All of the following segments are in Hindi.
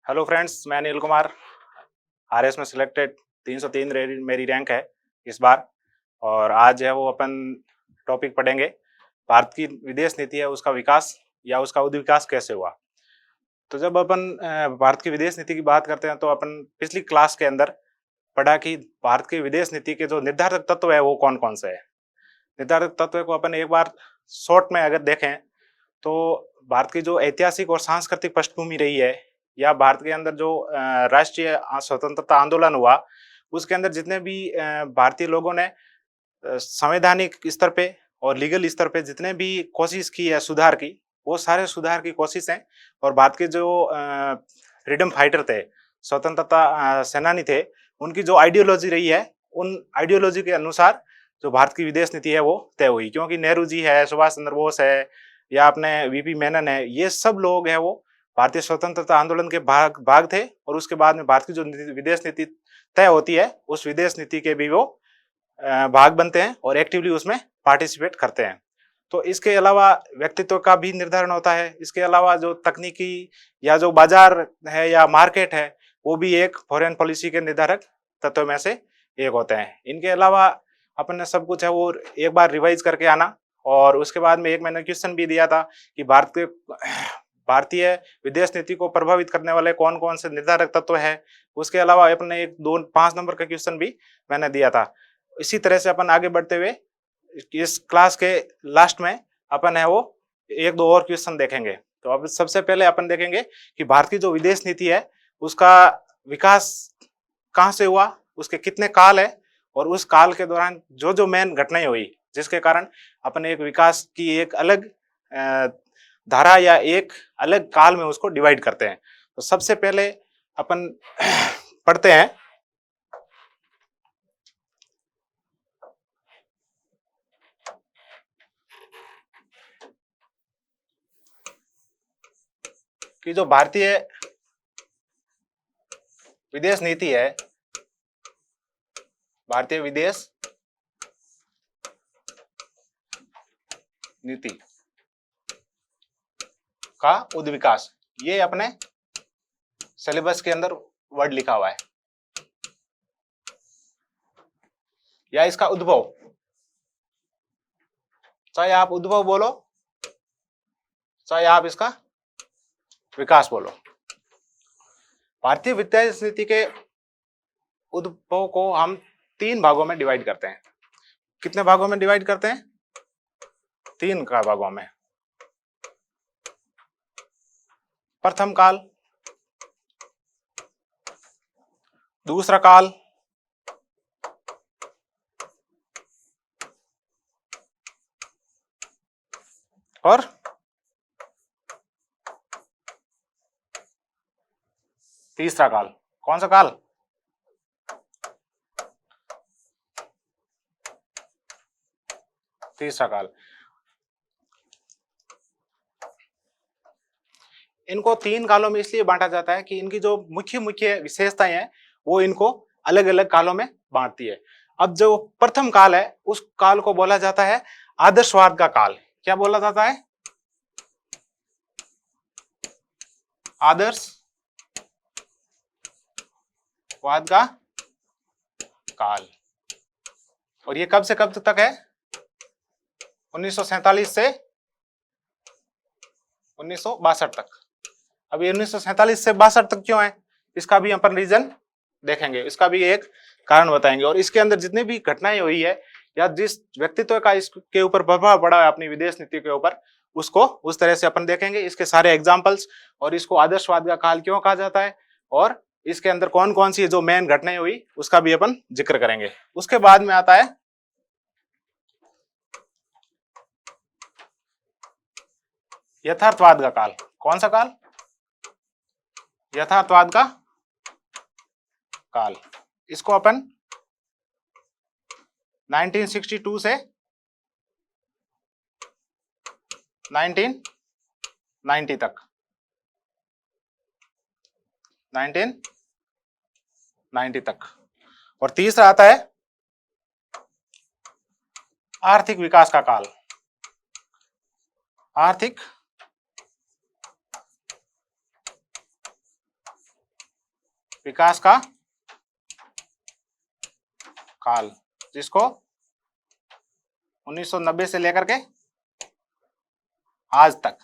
हेलो फ्रेंड्स, मैं अनिल कुमार। आरएस में सिलेक्टेड 303 मेरी रैंक है इस बार। और आज है वो अपन टॉपिक पढ़ेंगे, भारत की विदेश नीति है उसका विकास या उसका उद्विकास कैसे हुआ। तो जब अपन भारत की विदेश नीति की बात करते हैं तो अपन पिछली क्लास के अंदर पढ़ा कि भारत की विदेश नीति के जो निर्धारक तत्व है वो कौन कौन से है। निर्धारक तत्व को अपन एक बार शॉर्ट में अगर देखें तो भारत की जो ऐतिहासिक और सांस्कृतिक पृष्ठभूमि रही है या भारत के अंदर जो राष्ट्रीय स्वतंत्रता आंदोलन हुआ उसके अंदर जितने भी भारतीय लोगों ने संवैधानिक स्तर पे और लीगल स्तर पे जितने भी कोशिश की है सुधार की, वो सारे सुधार की कोशिशें और भारत के जो फ्रीडम फाइटर थे, स्वतंत्रता सेनानी थे, उनकी जो आइडियोलॉजी रही है उन आइडियोलॉजी के अनुसार जो भारत की विदेश नीति है वो तय हुई। क्योंकि नेहरू जी है, सुभाष चंद्र बोस है या अपने वीपी मेनन है, ये सब लोग हैं वो भारतीय स्वतंत्रता आंदोलन के भाग थे। और उसके बाद में भारत की जो विदेश नीति तय होती है उस विदेश नीति के भी वो भाग बनते हैं और एक्टिवली उसमें पार्टिसिपेट करते हैं। तो इसके अलावा व्यक्तित्व का भी निर्धारण होता है। इसके अलावा जो तकनीकी या जो बाजार है या मार्केट है वो भी एक फॉरेन पॉलिसी के निर्धारक तत्व में से एक होते हैं। इनके अलावा अपन ने सब कुछ है वो एक बार रिवाइज करके आना। और उसके बाद में एक मैंने क्वेश्चन भी दिया था कि भारतीय विदेश नीति को प्रभावित करने वाले कौन कौन से निर्धारक तत्व है। उसके अलावा अपने एक 5 नंबर का क्वेश्चन भी मैंने दिया था। इसी तरह से अपन आगे बढ़ते हुए इस क्लास के लास्ट में अपन है वो 1-2 और क्वेश्चन देखेंगे। तो अब सबसे पहले अपन देखेंगे कि भारत की जो विदेश नीति है उसका विकास कहाँ से हुआ, उसके कितने काल है और उस काल के दौरान जो जो मेन घटनाएं हुई जिसके कारण अपन एक विकास की एक अलग धारा या एक अलग काल में उसको डिवाइड करते हैं। तो सबसे पहले अपन पढ़ते हैं कि जो भारतीय विदेश नीति है, भारतीय विदेश नीति का उद्विकास, ये अपने सिलेबस के अंदर वर्ड लिखा हुआ है, या इसका उद्भव, चाहे आप उद्भव बोलो चाहे आप इसका विकास बोलो। भारतीय विदेश नीति के उद्भव को हम 3 भागों में डिवाइड करते हैं। कितने भागों में डिवाइड करते हैं? 3 का भागों में। प्रथम काल, दूसरा काल और तीसरा काल। कौन सा काल? तीसरा काल। इनको 3 कालों में इसलिए बांटा जाता है कि इनकी जो मुख्य मुख्य विशेषताएं हैं वो इनको अलग अलग कालों में बांटती है। अब जो प्रथम काल है उस काल को बोला जाता है आदर्शवाद का काल। क्या बोला जाता है? आदर्शवाद का काल। और ये कब से कब तक है? 1947 से 1962 तक। अब ये 1947 से 62 तक क्यों है, इसका भी अपन रीजन देखेंगे, इसका भी एक कारण बताएंगे। और इसके अंदर जितनी भी घटनाएं हुई है या जिस व्यक्तित्व का इसके ऊपर प्रभाव पड़ा है अपनी विदेश नीति के ऊपर, उसको उस तरह से अपन देखेंगे, इसके सारे एग्जाम्पल्स, और इसको आदर्शवाद का काल क्यों कहा जाता है और इसके अंदर कौन कौन सी जो मेन घटनाएं हुई उसका भी अपन जिक्र करेंगे। उसके बाद में आता है यथार्थवाद का काल। कौन सा काल? यथार्थवाद का काल। इसको अपन 1962 से 1990 तक, 1990 तक। और तीसरा आता है आर्थिक विकास का काल। आर्थिक विकास का काल, जिसको 1990 से लेकर के आज तक,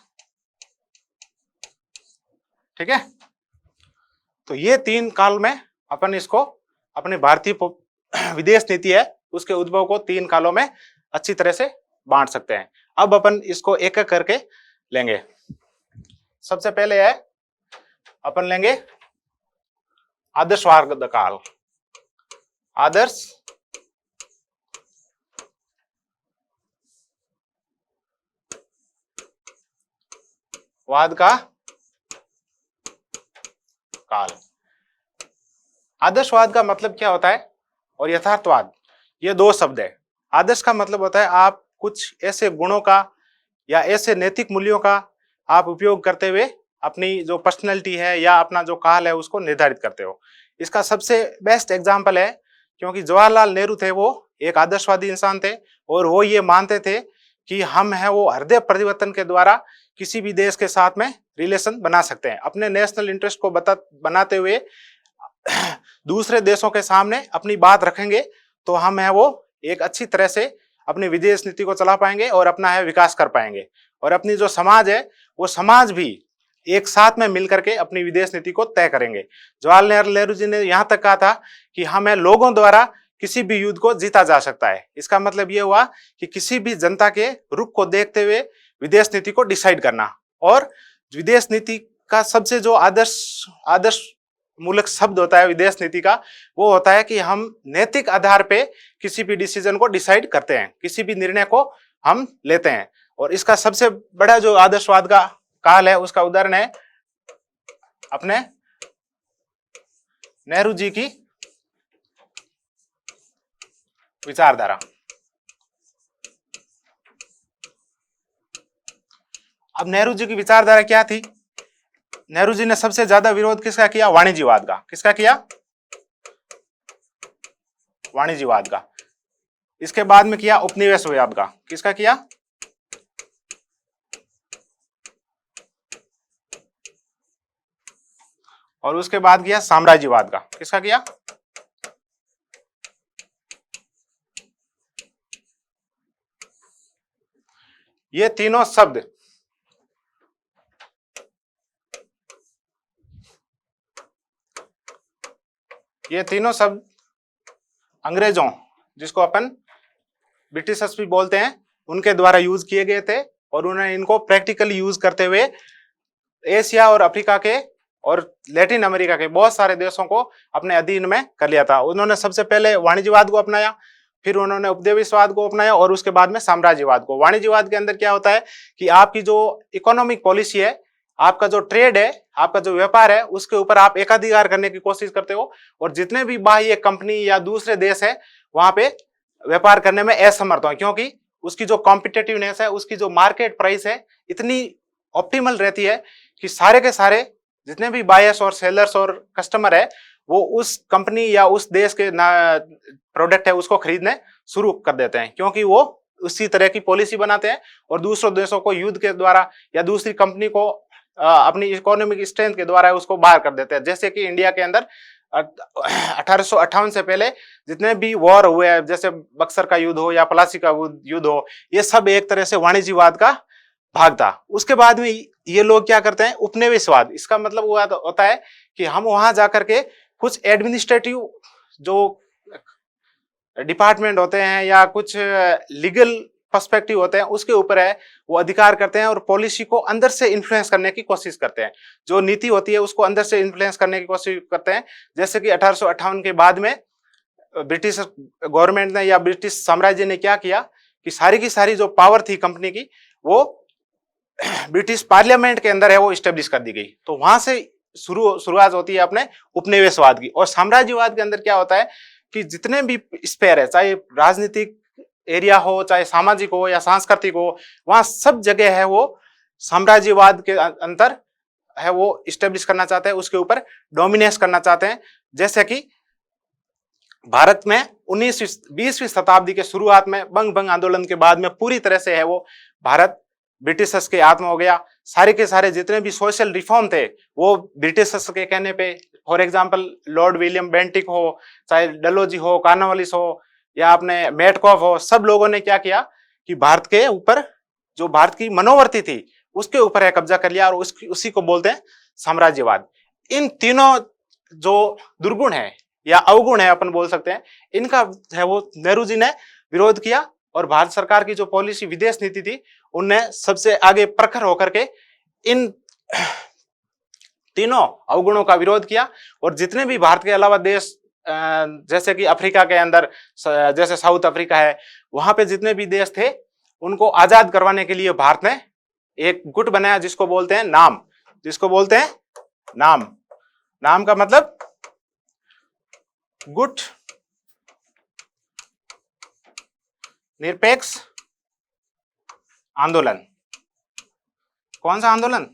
ठीक है। तो ये 3 काल में अपन इसको अपने भारतीय विदेश नीति है उसके उद्भव को 3 कालों में अच्छी तरह से बांट सकते हैं। अब अपन इसको एक एक करके लेंगे। सबसे पहले है अपन लेंगे आदर्शवाद काल। आदर्शवाद का काल। आदर्शवाद का मतलब क्या होता है और यथार्थवाद, ये 2 शब्द है। आदर्श का मतलब होता है आप कुछ ऐसे गुणों का या ऐसे नैतिक मूल्यों का आप उपयोग करते हुए अपनी जो पर्सनैलिटी है या अपना जो काल है उसको निर्धारित करते हो। इसका सबसे बेस्ट एग्जाम्पल है, क्योंकि जवाहरलाल नेहरू थे वो एक आदर्शवादी इंसान थे और वो ये मानते थे कि हम है वो हृदय परिवर्तन के द्वारा किसी भी देश के साथ में रिलेशन बना सकते हैं। अपने नेशनल इंटरेस्ट को बनाते हुए दूसरे देशों के सामने अपनी बात रखेंगे तो हम है वो एक अच्छी तरह से अपनी विदेश नीति को चला पाएंगे और अपना है विकास कर पाएंगे, और अपनी जो समाज है वो समाज भी एक साथ में मिलकर के अपनी विदेश नीति को तय करेंगे। जवाहरलाल नेहरू जी ने यहाँ तक कहा था कि हमें लोगों द्वारा किसी भी युद्ध को जीता जा सकता है। इसका मतलब ये हुआ कि किसी भी जनता के रुख को देखते हुए विदेश नीति को डिसाइड करना। और विदेश नीति का सबसे जो आदर्श मूलक शब्द होता है विदेश नीति का, वो होता है कि हम नैतिक आधार पे किसी भी डिसीजन को डिसाइड करते हैं, किसी भी निर्णय को हम लेते हैं। और इसका सबसे बड़ा जो आदर्शवाद का काल है उसका उदाहरण है अपने नेहरू जी की विचारधारा। अब नेहरू जी की विचारधारा क्या थी? नेहरू जी ने सबसे ज्यादा विरोध किसका किया? वाणिज्यवाद का। किसका किया? वाणिज्यवाद का। इसके बाद में किया उपनिवेशवाद का। किसका किया? और उसके बाद किया साम्राज्यवाद का। किसका किया? ये तीनों शब्द अंग्रेजों, जिसको अपन ब्रिटिशर्स भी बोलते हैं, उनके द्वारा यूज किए गए थे और उन्होंने इनको प्रैक्टिकली यूज करते हुए एशिया और अफ्रीका के और लैटिन अमेरिका के बहुत सारे देशों को अपने अधीन में कर लिया था। उन्होंने सबसे पहले वाणिज्यवाद को अपनाया, फिर उन्होंने उपनिवेशवाद को अपनाया और उसके बाद में साम्राज्यवाद को। वाणिज्यवाद के अंदर क्या होता है कि आपकी जो इकोनॉमिक पॉलिसी है, आपका जो ट्रेड है, आपका जो व्यापार है, उसके ऊपर आप एकाधिकार करने की कोशिश करते हो और जितने भी बाह्य कंपनी या दूसरे देश है वहां पे व्यापार करने में असमर्थ हो, क्योंकि उसकी जो कॉम्पिटेटिवनेस है, उसकी जो मार्केट प्राइस है इतनी ऑप्टिमल रहती है कि सारे के सारे जितने भी बायर्स और सेलर्स और कस्टमर है वो उस कंपनी या उस देश के प्रोडक्ट है उसको खरीदने शुरू कर देते हैं, क्योंकि वो उसी तरह की पॉलिसी बनाते हैं और दूसरों देशों को युद्ध के द्वारा या दूसरी कंपनी को अपनी इकोनॉमिक स्ट्रेंथ के द्वारा उसको बाहर कर देते हैं। जैसे कि इंडिया के अंदर 1858 से पहले जितने भी वॉर हुए हैं, जैसे बक्सर का युद्ध हो या प्लासी का युद्ध हो, ये सब एक तरह से वाणिज्यवाद का भाग था। उसके बाद में ये लोग क्या करते हैं? उपनिवेशवाद। इसका मतलब वो होता है कि हम वहां जाकर के कुछ एडमिनिस्ट्रेटिव जो डिपार्टमेंट होते हैं या कुछ लीगल पर्सपेक्टिव होते हैं उसके ऊपर है वो अधिकार करते हैं और पॉलिसी को अंदर से इन्फ्लुएंस करने की कोशिश करते हैं। जो नीति होती है उसको अंदर से इन्फ्लुएंस करने की कोशिश करते हैं। जैसे कि 1858 के बाद में ब्रिटिश गवर्नमेंट ने या ब्रिटिश साम्राज्य ने क्या किया कि सारी की सारी जो पावर थी कंपनी की वो ब्रिटिश पार्लियामेंट के अंदर है वो स्टेब्लिश कर दी गई। तो वहां से शुरुआत होती है अपने उपनिवेशवाद की। और साम्राज्यवाद के अंदर क्या होता है कि जितने भी स्पेयर है, चाहे राजनीतिक एरिया हो, चाहे सामाजिक हो या सांस्कृतिक हो, वहां सब जगह है वो साम्राज्यवाद के अंतर है वो स्टेब्लिश करना चाहते हैं, उसके ऊपर डोमिनेस करना चाहते हैं। जैसे कि भारत में 20वीं शताब्दी के शुरुआत में बंग आंदोलन के बाद में पूरी तरह से है वो भारत ब्रिटिशर्स के हाथ में हो गया। सारे के सारे जितने भी सोशल रिफॉर्म थे वो ब्रिटिशर्स के कहने पे for example Lord William Bentinck हो, चाहे डलोजी हो, कार्नवालिस हो, या आपने मेटकॉफ हो, सब लोगों ने क्या किया कि भारत के ऊपर जो भारत की मनोवृत्ति थी उसके ऊपर है कब्जा कर लिया, और उसी को बोलते हैं साम्राज्यवाद। इन तीनों जो दुर्गुण है या अवगुण है अपन बोल सकते हैं, इनका है वो नेहरू जी ने विरोध किया, और भारत सरकार की जो पॉलिसी विदेश नीति थी उनने सबसे आगे प्रखर होकर के इन तीनों अवगुणों का विरोध किया। और जितने भी भारत के अलावा देश, जैसे कि अफ्रीका के अंदर जैसे साउथ अफ्रीका है, वहां पे जितने भी देश थे उनको आजाद करवाने के लिए भारत ने एक गुट बनाया जिसको बोलते हैं नाम, जिसको बोलते हैं नाम। नाम का मतलब गुट निरपेक्ष आंदोलन। कौन सा आंदोलन?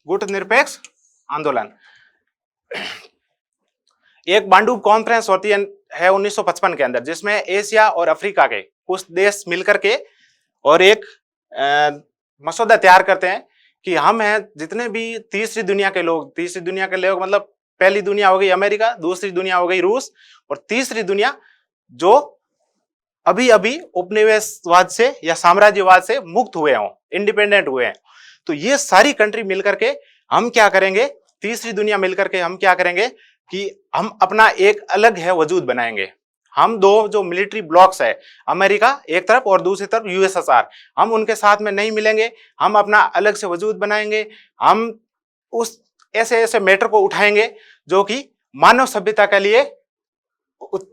गुट निरपेक्ष आंदोलन। एक बांडुप कॉन्फ्रेंस होती है 1955 के अंदर, जिसमें एशिया और अफ्रीका के कुछ देश मिलकर के और एक मसौदा तैयार करते हैं कि हम हैं जितने भी तीसरी दुनिया के लोग, तीसरी दुनिया के लोग मतलब पहली दुनिया हो गई अमेरिका, दूसरी दुनिया हो गई रूस, और तीसरी दुनिया जो अभी अभी उपनिवेशवाद से या साम्राज्यवाद से मुक्त हुए हों, इंडिपेंडेंट हुए हैं, तो ये सारी कंट्री मिलकर के हम क्या करेंगे, तीसरी दुनिया मिलकर के हम क्या करेंगे कि हम अपना एक अलग है वजूद बनाएंगे। हम दो जो मिलिट्री ब्लॉक्स है, अमेरिका एक तरफ और दूसरी तरफ यूएसएसआर, हम उनके साथ में नहीं मिलेंगे, हम अपना अलग से वजूद बनाएंगे। हम उस ऐसे ऐसे मैटर को उठाएंगे जो कि मानव सभ्यता के लिए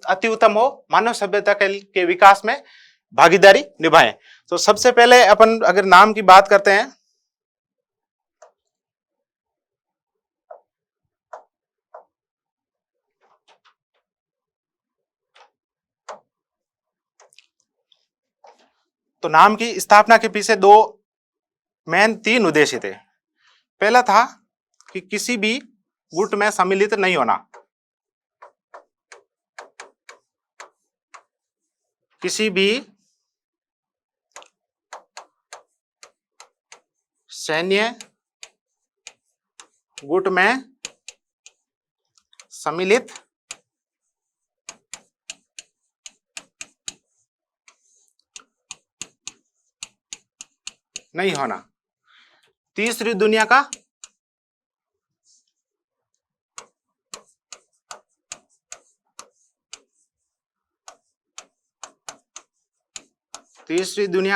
अति उत्तम हो, मानव सभ्यता के विकास में भागीदारी निभाएं। तो सबसे पहले अपन अगर नाम की बात करते हैं, तो नाम की स्थापना के पीछे तीन उद्देश्य थे। पहला था कि किसी भी गुट में सम्मिलित नहीं होना, किसी भी सैन्य गुट में सम्मिलित नहीं होना। तीसरी दुनिया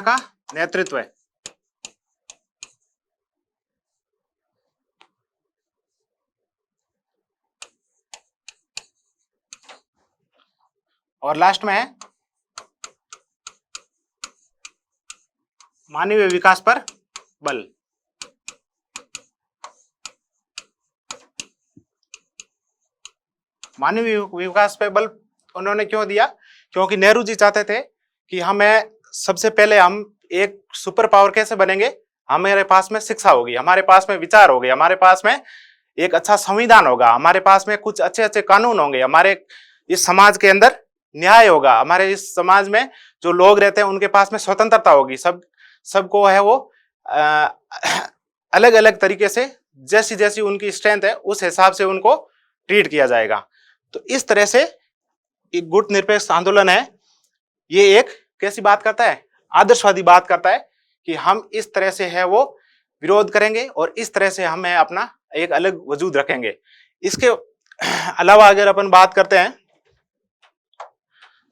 का नेतृत्व है। और लास्ट में है मानवीय विकास पर बल। मानवीय विकास पे बल उन्होंने क्यों दिया? क्योंकि नेहरू जी चाहते थे कि हमें सबसे पहले हम एक सुपर पावर कैसे बनेंगे, हमारे पास में शिक्षा होगी, हमारे पास में विचार होंगे, हमारे पास में एक अच्छा संविधान होगा, हमारे पास में कुछ अच्छे अच्छे कानून होंगे, हमारे इस समाज के अंदर न्याय होगा, हमारे इस समाज में जो लोग रहते हैं उनके पास में स्वतंत्रता होगी, सबको है वो अलग अलग तरीके से जैसी जैसी उनकी स्ट्रेंथ है उस हिसाब से उनको ट्रीट किया जाएगा। तो इस तरह से एक गुट निरपेक्ष आंदोलन है, ये एक कैसी बात करता है? आदर्शवादी बात करता है कि हम इस तरह से है वो विरोध करेंगे और इस तरह से हम अपना एक अलग वजूद रखेंगे। इसके अलावा अगर अपन बात करते हैं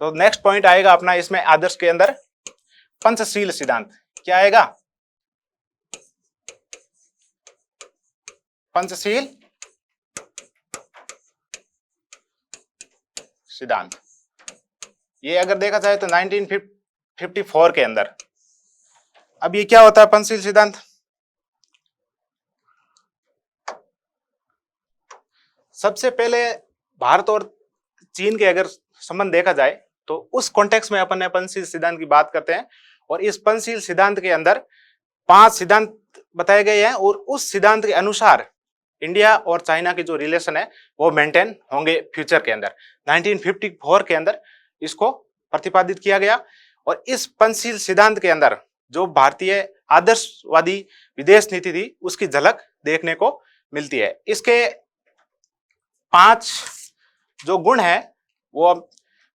तो नेक्स्ट पॉइंट आएगा अपना इसमें आदर्श के अंदर पंचशील सिद्धांत। क्या आएगा? पंचशील सिद्धांत। ये अगर देखा जाए तो 1954 के अंदर। अब ये क्या होता है पंचशील सिद्धांत? सबसे पहले भारत और चीन के अगर संबंध देखा जाए तो उस कॉन्टेक्स्ट में अपन पंचशील सिद्धांत की बात करते हैं, और इस पंचशील सिद्धांत के अंदर 5 सिद्धांत बताए गए हैं, और उस सिद्धांत के अनुसार इंडिया और चाइना के जो रिलेशन है वो मेंटेन होंगे फ्यूचर के अंदर। 1954 के अंदर इसको प्रतिपादित किया गया, और इस पंचशील सिद्धांत के अंदर जो भारतीय आदर्शवादी विदेश नीति थी उसकी झलक देखने को मिलती है। इसके 5 जो गुण है वो,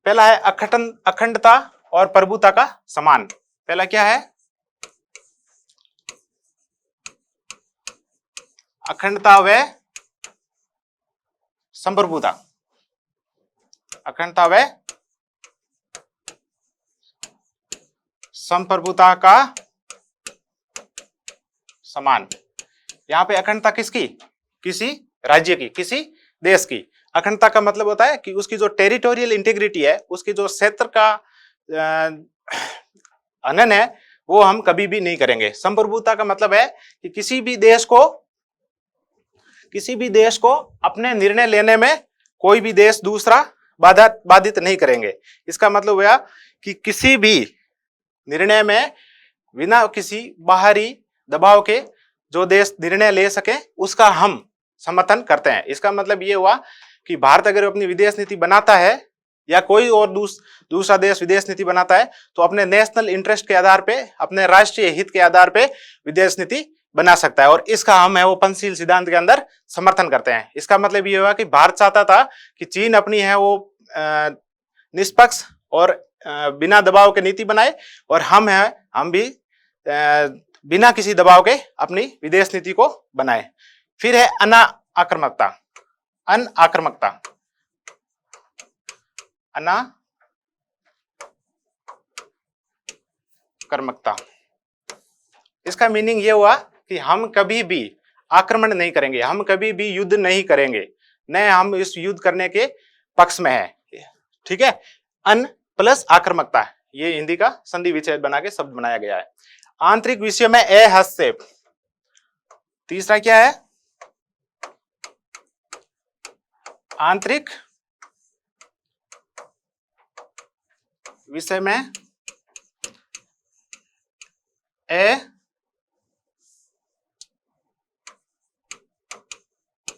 पहला है अखंडता और प्रभुता का समान। पहला क्या है? अखंडता व संप्रभुता। अखंडता व संप्रभुता का समान। यहां पे अखंडता किसकी? किसी राज्य की, किसी देश की। अखंडता का मतलब होता है कि उसकी जो टेरिटोरियल इंटीग्रिटी है, उसकी जो क्षेत्र का हनन है, वो हम कभी भी नहीं करेंगे। संप्रभुता का मतलब है कि किसी भी देश को अपने निर्णय लेने में कोई भी देश दूसरा बाधित नहीं करेंगे। इसका मतलब हुआ कि किसी भी निर्णय में बिना किसी बाहरी दबाव के जो देश निर्णय ले सके उसका हम समर्थन करते हैं। इसका मतलब ये हुआ कि भारत अगर अपनी विदेश नीति बनाता है या कोई और दूसरा देश विदेश नीति बनाता है तो अपने नेशनल इंटरेस्ट के आधार पे, अपने राष्ट्रीय हित के आधार पे विदेश नीति बना सकता है, और इसका हम है वो पंचशील सिद्धांत के अंदर समर्थन करते हैं। इसका मतलब ये हुआ कि भारत चाहता था कि चीन अपनी है वो निष्पक्ष और बिना दबाव के नीति बनाए, और हम भी बिना किसी दबाव के अपनी विदेश नीति को बनाए। फिर है अनाक्रमकता। अनाक्रमकता, इसका मीनिंग ये हुआ कि हम कभी भी आक्रमण नहीं करेंगे, हम कभी भी युद्ध नहीं करेंगे, न हम इस युद्ध करने के पक्ष में है। ठीक है, अन प्लस आक्रमकता, ये हिंदी का संधि विच्छेद बना के शब्द बनाया गया है। आंतरिक विषय में हस्तक्षेप। तीसरा क्या है? आंतरिक विषय में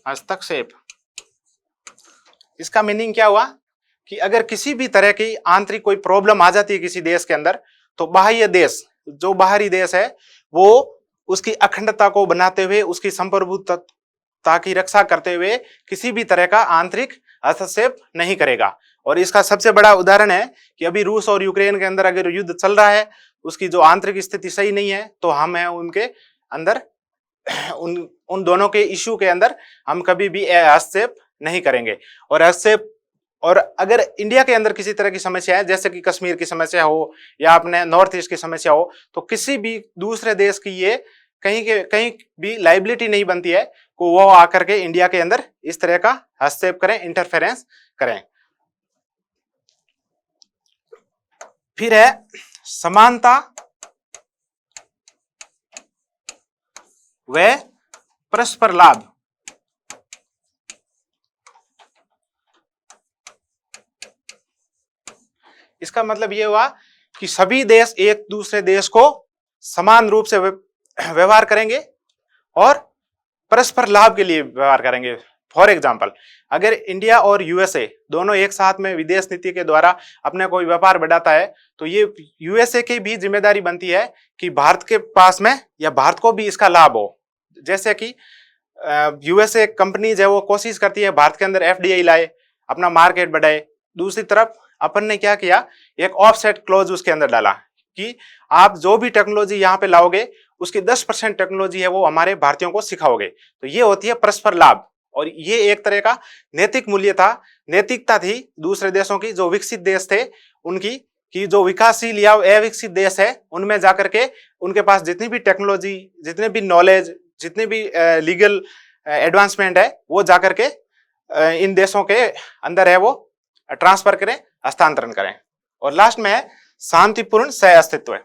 हस्तक्षेप। इसका मीनिंग क्या हुआ कि अगर किसी भी तरह की आंतरिक कोई प्रॉब्लम आ जाती है किसी देश के अंदर, तो बाह्य देश, जो बाहरी देश है, वो उसकी अखंडता को बनाते हुए, उसकी संप्रभुता की रक्षा करते हुए किसी भी तरह का आंतरिक हस्तक्षेप नहीं करेगा। और इसका सबसे बड़ा उदाहरण है कि अभी रूस और यूक्रेन के अंदर अगर युद्ध चल रहा है, उसकी जो आंतरिक स्थिति सही नहीं है, तो हम है उनके अंदर उन दोनों के इश्यू के अंदर हम कभी भी हस्तक्षेप नहीं करेंगे। और अगर इंडिया के अंदर किसी तरह की समस्या है, जैसे कि कश्मीर की समस्या हो या अपने नॉर्थ ईस्ट की समस्या हो, तो किसी भी दूसरे देश की ये कहीं भी लाइबिलिटी नहीं बनती है को वो आकर के इंडिया के अंदर इस तरह का हस्तक्षेप करें, इंटरफेरेंस करें। फिर है समानता व परस्पर लाभ। इसका मतलब यह हुआ कि सभी देश एक दूसरे देश को समान रूप से व्यवहार करेंगे और परस्पर लाभ के लिए व्यवहार करेंगे। फॉर एग्जाम्पल, अगर इंडिया और यूएसए दोनों एक साथ में विदेश नीति के द्वारा अपने कोई व्यापार बढ़ाता है, तो ये यूएसए की भी जिम्मेदारी बनती है कि भारत के पास में या भारत को भी इसका लाभ हो। जैसे कि यूएसए कंपनीज है वो कोशिश करती है भारत के अंदर एफडीआई लाए, अपना मार्केट बढ़ाए। दूसरी तरफ अपन ने क्या किया, एक ऑफसेट क्लॉज उसके अंदर डाला कि आप जो भी टेक्नोलॉजी यहाँ पे लाओगे उसकी 10% टेक्नोलॉजी है वो हमारे भारतीयों को सिखाओगे। तो ये होती है परस्पर लाभ, और ये एक तरह का नैतिक मूल्य था, नैतिकता थी दूसरे देशों की, जो विकसित देश थे उनकी, कि जो विकासशील या अविकसित देश है उनमें जाकर के उनके पास जितनी भी टेक्नोलॉजी, जितने भी नॉलेज, जितने भी लीगल एडवांसमेंट है, वो जाकर के इन देशों के अंदर है वो ट्रांसफर करें, हस्तांतरण करें। और लास्ट में है शांतिपूर्ण सह अस्तित्व।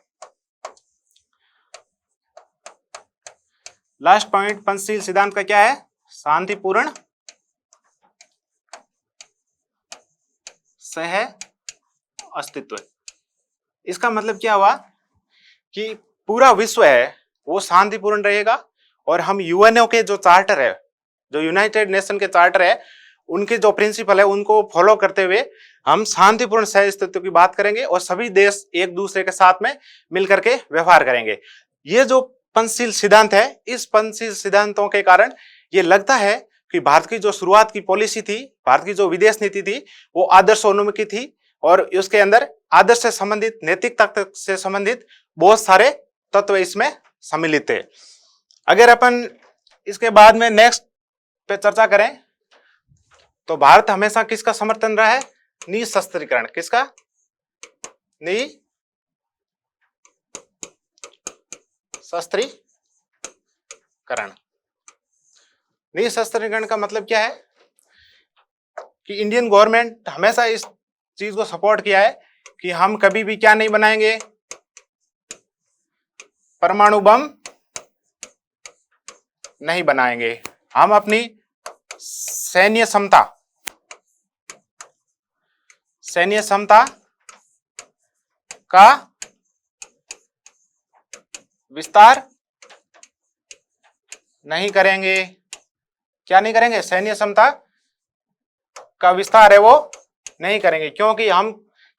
लास्ट पॉइंट पंचशील सिद्धांत का क्या है? शांतिपूर्ण सह अस्तित्व। इसका मतलब क्या हुआ कि पूरा विश्व है वो शांतिपूर्ण रहेगा, और हम यूएनओ के जो चार्टर है, जो यूनाइटेड नेशन के चार्टर है, उनके जो प्रिंसिपल है उनको फॉलो करते हुए हम शांतिपूर्ण सह अस्तित्व की बात करेंगे, और सभी देश एक दूसरे के साथ में मिलकर के व्यवहार करेंगे। ये जो पंचशील सिद्धांत है, इस पंचशील सिद्धांतों के कारण ये लगता है कि भारत की जो शुरुआत की पॉलिसी थी, भारत की जो विदेश नीति थी, वो आदर्शोन्मुखी थी और उसके अंदर आदर्श से संबंधित, नैतिकता से संबंधित बहुत सारे तत्व इसमें सम्मिलित थे। अगर अपन इसके बाद में नेक्स्ट पे चर्चा करें तो भारत हमेशा किसका समर्थन रहा है? निशस्त्रीकरण। किसका? निशस्त्रीकरण। निशस्त्रीकरण का मतलब क्या है कि इंडियन गवर्नमेंट हमेशा इस चीज को सपोर्ट किया है कि हम कभी भी क्या नहीं बनाएंगे? परमाणु बम नहीं बनाएंगे। हम अपनी सैन्य क्षमता का विस्तार नहीं करेंगे। क्या नहीं करेंगे? सैन्य क्षमता का विस्तार है वो नहीं करेंगे, क्योंकि हम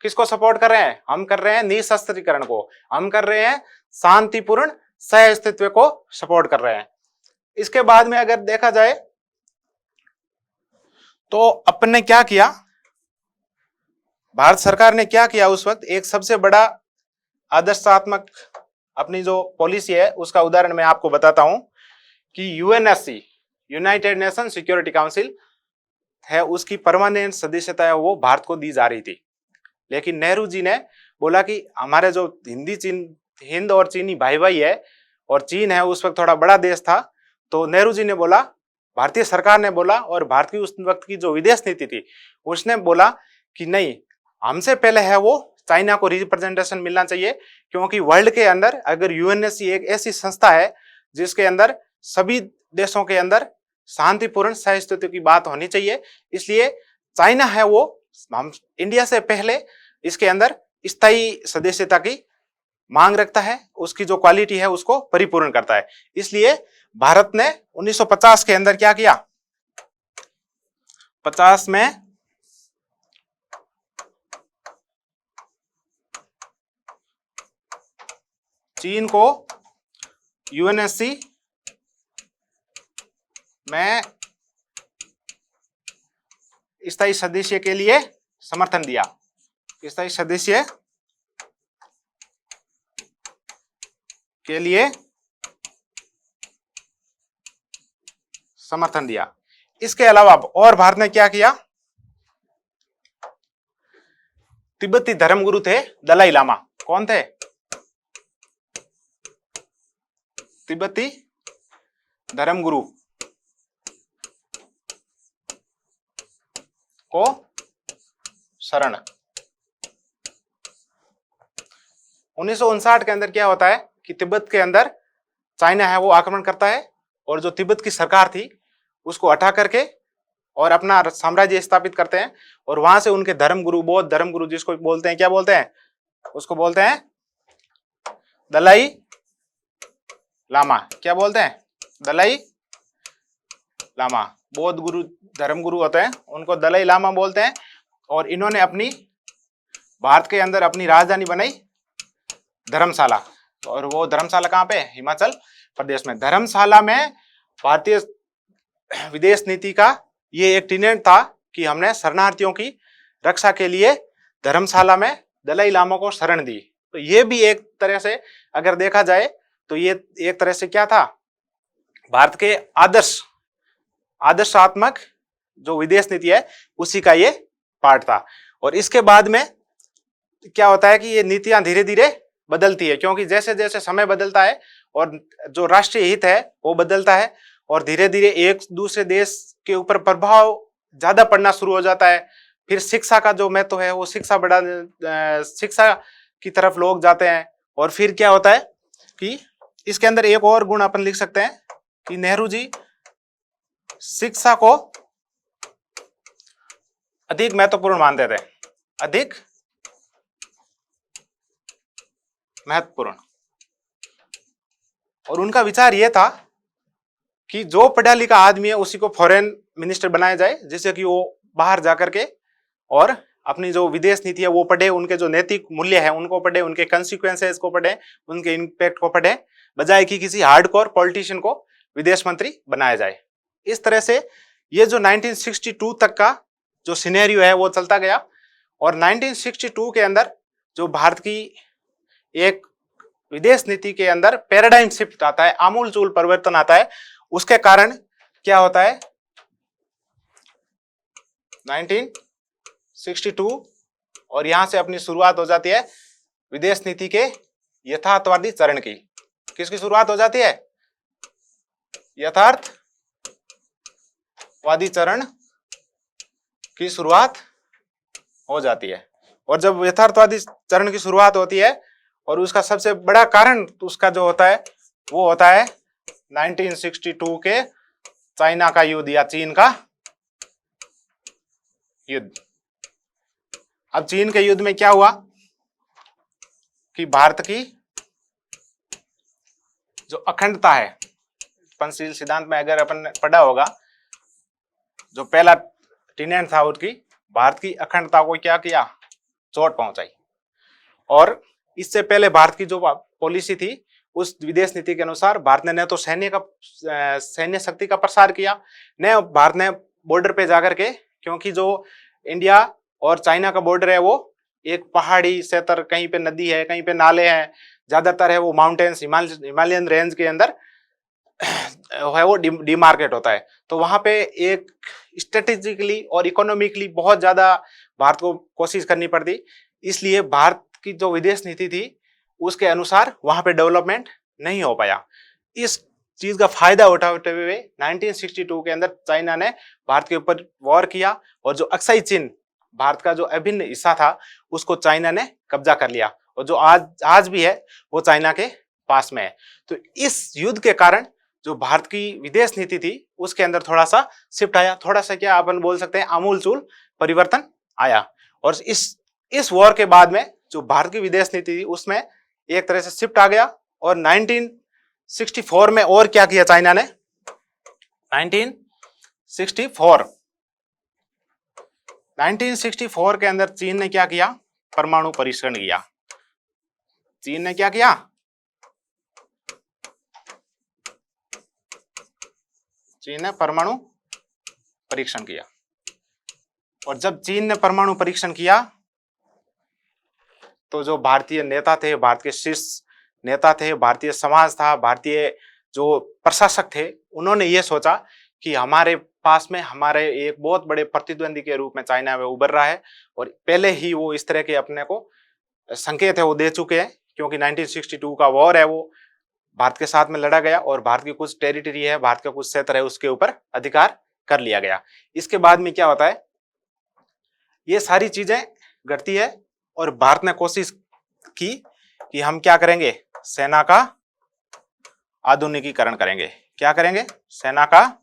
किसको सपोर्ट कर रहे हैं? हम कर रहे हैं निशस्त्रीकरण को, हम कर रहे हैं शांतिपूर्ण सह अस्तित्व को सपोर्ट कर रहे हैं। इसके बाद में अगर देखा जाए तो अपन ने क्या किया, भारत सरकार ने क्या किया उस वक्त, एक सबसे बड़ा आदर्शात्मक अपनी जो पॉलिसी है उसका उदाहरण मैं आपको बताता हूं कि UNSC, United nation security council है, उसकी परमानेंट सदस्यता है वो भारत को दी जा रही थी। लेकिन नेहरू जी ने बोला कि हमारे जो हिंद और चीनी भाई भाई है, और चीन है उस वक्त थोड़ा बड़ा देश था, तो नेहरू जी ने बोला, भारतीय सरकार ने बोला, और भारत की उस वक्त की जो विदेश नीति थी उसने बोला कि नहीं, हमसे पहले है वो चाइना को रिप्रेजेंटेशन मिलना चाहिए, क्योंकि वर्ल्ड के अंदर अगर यूएनएससी एक ऐसी संस्था है जिसके अंदर सभी देशों के अंदर शांतिपूर्ण सहस्तित्व की बात होनी चाहिए, इसलिए चाइना है वो हम इंडिया से पहले इसके अंदर स्थायी सदस्यता की मांग रखता है, उसकी जो क्वालिटी है उसको परिपूर्ण करता है। इसलिए भारत ने 1950 के अंदर क्या किया, 50 में चीन को यूएनएससी में स्थायी सदस्य के लिए समर्थन दिया, स्थायी सदस्य के लिए समर्थन दिया। इसके अलावा और भारत ने क्या किया, तिब्बती धर्मगुरु थे दलाई लामा। कौन थे? तिब्बती धर्मगुरु को शरण। 1959 के अंदर क्या होता है कि तिब्बत के अंदर चाइना है वो आक्रमण करता है, और जो तिब्बत की सरकार थी उसको हटा करके और अपना साम्राज्य स्थापित करते हैं, और वहां से उनके धर्मगुरु, बौद्ध धर्मगुरु जिसको बोलते हैं, क्या बोलते हैं उसको? बोलते हैं दलाई लामा। क्या बोलते हैं? दलाई लामा। बौद्ध गुरु, धर्मगुरु होते हैं उनको दलाई लामा बोलते हैं। और इन्होंने अपनी भारत के अंदर अपनी राजधानी बनाई धर्मशाला, और वो धर्मशाला कहाँ पे? हिमाचल प्रदेश में। धर्मशाला में भारतीय विदेश नीति का ये एक टीनेट था कि हमने शरणार्थियों की रक्षा के लिए धर्मशाला में दलाई लामा को शरण दी। तो ये भी एक तरह से अगर देखा जाए तो ये एक तरह से क्या था, भारत के आदर्शात्मक जो विदेश नीति है उसी का ये पार्ट था। और इसके बाद में क्या होता है कि ये नीतियां धीरे धीरे बदलती है, क्योंकि जैसे जैसे समय बदलता है और जो राष्ट्रीय हित है वो बदलता है, और धीरे धीरे एक दूसरे देश के ऊपर प्रभाव ज्यादा पड़ना शुरू हो जाता है। फिर शिक्षा का जो महत्व है वो शिक्षा की तरफ लोग जाते हैं। और फिर क्या होता है कि इसके अंदर एक और गुण अपन लिख सकते हैं कि नेहरू जी शिक्षा को अधिक महत्वपूर्ण मानते थे, अधिक महत्वपूर्ण। और उनका विचार यह था कि जो पढ़ा लिखा आदमी है उसी को फॉरेन मिनिस्टर बनाया जाए, जिससे कि वो बाहर जाकर के और अपनी जो विदेश नीति है वो पढ़े, उनके जो नैतिक मूल्य है उनको पढ़े, उनके कंसिक्वेंसेस को पढ़े, उनके इम्पैक्ट को पढ़े, बजाय कि किसी हार्डकोर पॉलिटिशियन को विदेश मंत्री बनाया जाए। इस तरह से ये जो 1962 तक का जो सिनेरियो है वो चलता गया, और 1962 के अंदर जो भारत की एक विदेश नीति के अंदर पैराडाइम शिफ्ट आता है, आमूलचूल परिवर्तन आता है। उसके कारण क्या होता है, 1962 और यहां से अपनी शुरुआत हो जाती है विदेश नीति के यथार्थवादी चरण की। किसकी शुरुआत हो जाती है? यथार्थवादी चरण की शुरुआत हो जाती है। और जब यथार्थवादी चरण की शुरुआत होती है, और उसका सबसे बड़ा कारण उसका जो होता है वो होता है 1962 के चाइना का युद्ध या चीन का युद्ध। अब चीन के युद्ध में क्या हुआ कि भारत की जो अखंडता है, पंचशील सिद्धांत में अगर अपन ने पढ़ा होगा, जो पहला टीनेंट था उसकी, भारत की अखंडता को क्या किया, चोट पहुंचाई। और इससे पहले भारत की जो पॉलिसी थी उस विदेश नीति के अनुसार भारत ने न तो सैन्य शक्ति का प्रसार किया, न भारत ने बॉर्डर पे जाकर के, क्योंकि जो इंडिया और चाइना का बॉर्डर है वो एक पहाड़ी क्षेत्र, कहीं पे नदी है, कहीं पे नाले हैं, ज्यादातर है वो माउंटेन्स, हिमालयन रेंज के अंदर है वो डिमार्केट होता है। तो वहां पे एक स्ट्रेटेजिकली और इकोनॉमिकली बहुत ज्यादा भारत को कोशिश करनी पड़ती, इसलिए भारत की जो विदेश नीति थी उसके अनुसार वहां पे डेवलपमेंट नहीं हो पाया। इस चीज का फायदा उठाते हुए 1962 के अंदर चाइना ने भारत के ऊपर वॉर किया, और जो अक्साई चीन, भारत का जो अभिन्न हिस्सा था, उसको चाइना ने कब्जा कर लिया, और जो आज भी है वो चाइना के पास में है। तो इस युद्ध के कारण जो भारत की विदेश नीति थी उसके अंदर थोड़ा सा शिफ्ट आया, थोड़ा सा क्या अपन बोल सकते हैं, आमूलचूल परिवर्तन आया। और इस वॉर के बाद में जो भारत की विदेश नीति थी उसमें एक तरह से शिफ्ट आ गया। और 1964 में और क्या किया चाइना ने, 1964 के अंदर चीन ने क्या किया, परमाणु परीक्षण किया। चीन ने क्या किया, चीन ने परमाणु परीक्षण किया। और जब चीन ने परमाणु परीक्षण किया तो जो भारतीय नेता थे, भारत के शीर्ष नेता थे, भारतीय समाज था, भारतीय जो प्रशासक थे, उन्होंने ये सोचा कि हमारे पास में हमारे एक बहुत बड़े प्रतिद्वंदी के रूप में चाइना में उभर रहा है, और पहले ही वो इस तरह के अपने को संकेत है वो दे चुके हैं, क्योंकि 1962 का वॉर है वो भारत के साथ में लड़ा गया, और भारत की कुछ टेरिटरी है, भारत का कुछ क्षेत्र है, उसके ऊपर अधिकार कर लिया गया। इसके बाद में क्या होता है, ये सारी चीजें घटती है, और भारत ने कोशिश की कि हम क्या करेंगे, सेना का आधुनिकीकरण करेंगे। क्या करेंगे, सेना का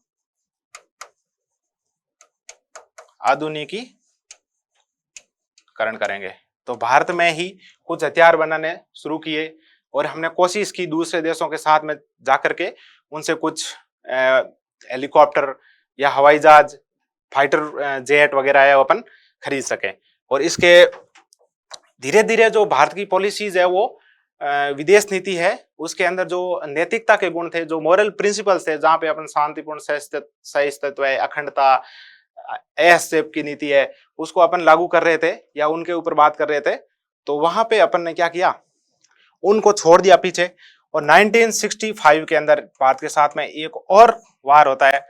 आधुनिकीकरण करेंगे। तो भारत में ही कुछ हथियार बनाने शुरू किए, और हमने कोशिश की दूसरे देशों के साथ में जाकर के उनसे कुछ हेलीकॉप्टर या हवाई जहाज, फाइटर जेट वगैरह है वो अपन खरीद सके। और इसके धीरे धीरे जो भारत की पॉलिसीज है वो विदेश नीति है उसके अंदर जो नैतिकता के गुण थे, जो मॉरल प्रिंसिपल्स थे, जहां पे अपन शांतिपूर्ण सहिष्णुता है, अखंडता, एहतियात की नीति है, उसको अपन लागू कर रहे थे या उनके ऊपर बात कर रहे थे, तो वहां पे अपन ने क्या किया, उनको छोड़ दिया पीछे। और 1965 के अंदर भारत के साथ में एक और वार होता है,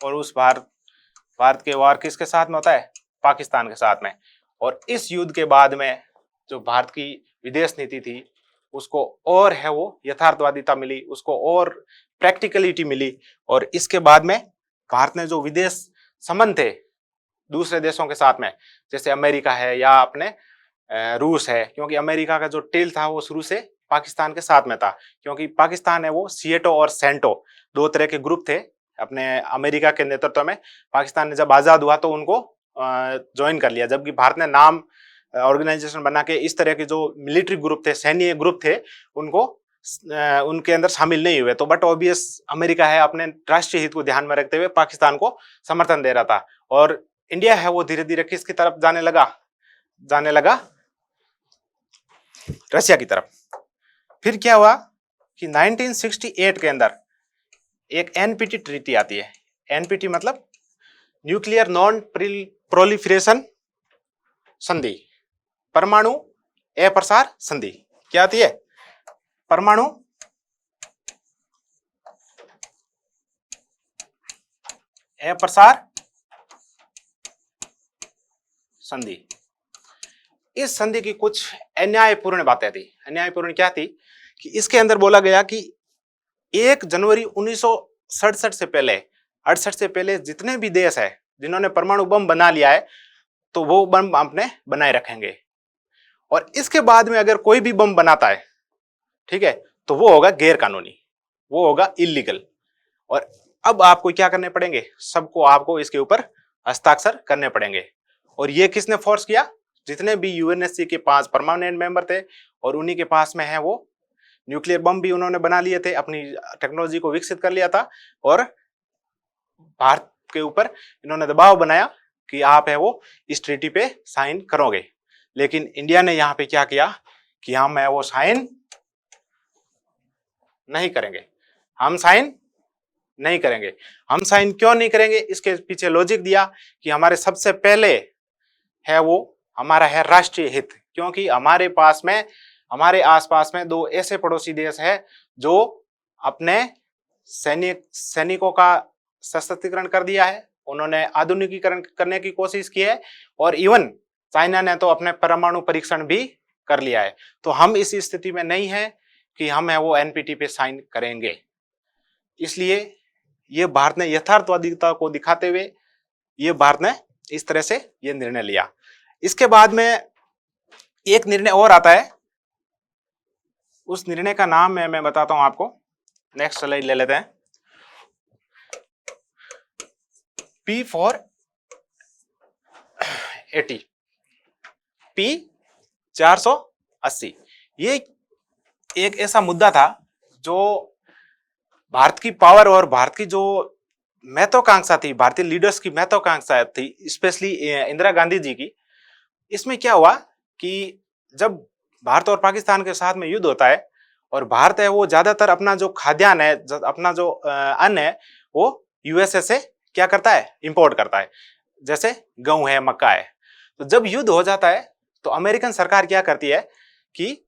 और उस भारत के वार किसके साथ में होता है, पाकिस्तान के साथ में। और इस युद्ध के बाद में जो भारत की विदेश नीति थी उसको और है वो यथार्थवादिता मिली, उसको और प्रैक्टिकलिटी मिली। और इसके बाद में भारत ने जो विदेश संबंध थे दूसरे देशों के साथ में, जैसे अमेरिका है या अपने रूस है, क्योंकि अमेरिका का जो टेल था वो शुरू से पाकिस्तान के साथ में था, क्योंकि पाकिस्तान है वो सिएटो और सेंटो दो तरह के ग्रुप थे अपने अमेरिका के नेतृत्व में। पाकिस्तान ने जब आजाद हुआ तो उनको ज्वाइन कर लिया, जबकि भारत ने नाम ऑर्गेनाइजेशन बना के इस तरह के जो मिलिट्री ग्रुप थे, सैन्य ग्रुप थे, उनको उनके अंदर शामिल नहीं हुए। तो बट ऑब्वियस अमेरिका है अपने राष्ट्रीय हित को ध्यान में रखते हुए पाकिस्तान को समर्थन दे रहा था, और इंडिया है वो धीरे धीरे किसकी तरफ जाने लगा, रशिया की तरफ। फिर क्या हुआ कि 1968 के अंदर एक एनपीटी ट्रीटी आती है। एनपीटी मतलब न्यूक्लियर नॉन प्रोलिफरेशन संधि, परमाणु अप्रसार संधि। क्या आती है? परमाणु अप्रसार संधि। इस संधि की कुछ अन्यायपूर्ण बातें थी। अन्यायपूर्ण क्या थी कि इसके अंदर बोला गया कि 1 जनवरी 1967 से पहले 68 से पहले जितने भी देश है जिन्होंने परमाणु बम बना लिया है तो वो बम अपने बनाए रखेंगे, और इसके बाद में अगर कोई भी बम बनाता है, ठीक है, तो वो होगा गैर कानूनी, वो होगा इलीगल। और अब आपको क्या करने पड़ेंगे? सबको आपको इसके ऊपर हस्ताक्षर करने पड़ेंगे। और ये किसने फोर्स किया? जितने भी यूएनएससी के 5 परमानेंट मेंबर थे, और उन्हीं के पास में है वो न्यूक्लियर बम भी उन्होंने बना लिए थे, अपनी टेक्नोलॉजी को विकसित कर लिया था, और भारत के ऊपर इन्होंने दबाव बनाया कि आप है वो इस ट्रीटी पे साइन करोगे। लेकिन इंडिया ने यहाँ पे क्या किया कि हम है वो साइन नहीं करेंगे, हम साइन नहीं करेंगे। हम साइन क्यों नहीं करेंगे? इसके पीछे लॉजिक दिया कि हमारे सबसे पहले है वो हमारा है राष्ट्रीय हित, क्योंकि हमारे पास में, हमारे आसपास में 2 ऐसे पड़ोसी देश है जो अपने सैनिकों का सशक्तिकरण कर दिया है, उन्होंने आधुनिकीकरण करने की कोशिश की है, और इवन चाइना ने तो अपने परमाणु परीक्षण भी कर लिया है। तो हम इस स्थिति में नहीं है कि हम है वो एनपीटी पे साइन करेंगे। इसलिए ये भारत ने यथार्थवादिता को दिखाते हुए ये भारत ने इस तरह से ये निर्णय लिया। इसके बाद में एक निर्णय और आता है, उस निर्णय का नाम मैं बताता हूं आपको। नेक्स्ट स्लाइड ले लेते हैं। P for 80, P 480। ये एक ऐसा मुद्दा था जो भारत की पावर और भारत की जो महत्वाकांक्षा थी, भारतीय लीडर्स की महत्वाकांक्षा थी, स्पेशली इंदिरा गांधी जी की। इसमें क्या हुआ कि जब भारत और पाकिस्तान के साथ में युद्ध होता है, और भारत है वो ज्यादातर अपना जो खाद्यान्न है, अपना जो अन्न है, वो यूएसए से क्या करता है? इंपोर्ट करता है, जैसे गेहूं है, मक्का है। तो जब युद्ध हो जाता है तो अमेरिकन सरकार क्या करती है कि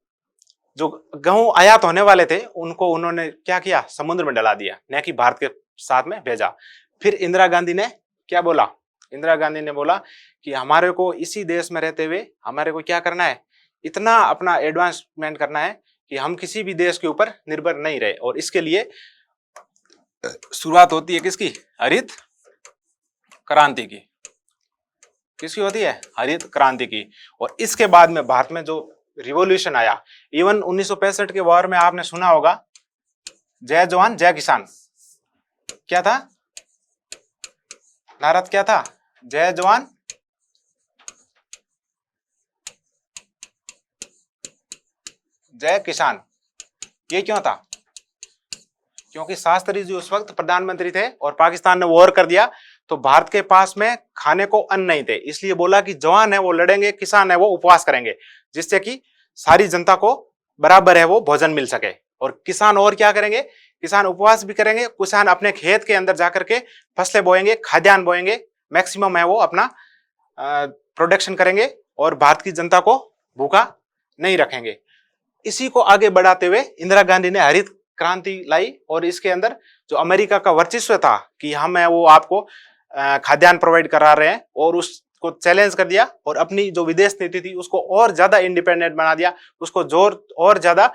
जो गेहूं आयात होने वाले थे उनको उन्होंने क्या किया? समुद्र में डला दिया, न कि भारत के साथ में भेजा। फिर इंदिरा गांधी ने क्या बोला? इंदिरा गांधी ने बोला कि हमारे को इसी देश में रहते हुए हमारे को क्या करना है? इतना अपना एडवांसमेंट करना है कि हम किसी भी देश के ऊपर निर्भर नहीं रहे। और इसके लिए शुरुआत होती है किसकी? हरित क्रांति की। किसकी होती है? हरित क्रांति की। और इसके बाद में भारत में जो रिवॉल्यूशन आया, इवन 1965 के वॉर में आपने सुना होगा, जय जवान जय किसान। क्या था नारा? क्या था? जय जवान जय किसान। ये क्यों था? क्योंकि शास्त्री जी उस वक्त प्रधानमंत्री थे और पाकिस्तान ने वॉर कर दिया, तो भारत के पास में खाने को अन्न नहीं थे। इसलिए बोला कि जवान है वो लड़ेंगे, किसान है वो उपवास करेंगे, जिससे कि सारी जनता को बराबर है वो भोजन मिल सके। और किसान और क्या करेंगे? किसान उपवास भी करेंगे, किसान अपने खेत के अंदर जाकर के फसलें बोएंगे, खाद्यान्न बोएंगे, मैक्सिमम है वो अपना प्रोडक्शन करेंगे, और भारत की जनता को भूखा नहीं रखेंगे। इसी को आगे बढ़ाते हुए इंदिरा गांधी ने हरित क्रांति लाई, और इसके अंदर जो अमेरिका का वर्चस्व था कि हम है वो आपको खाद्यान्न प्रोवाइड करा रहे हैं, और उसको चैलेंज कर दिया, और अपनी जो विदेश नीति थी उसको और ज्यादा इंडिपेंडेंट बना दिया, उसको जोर और ज्यादा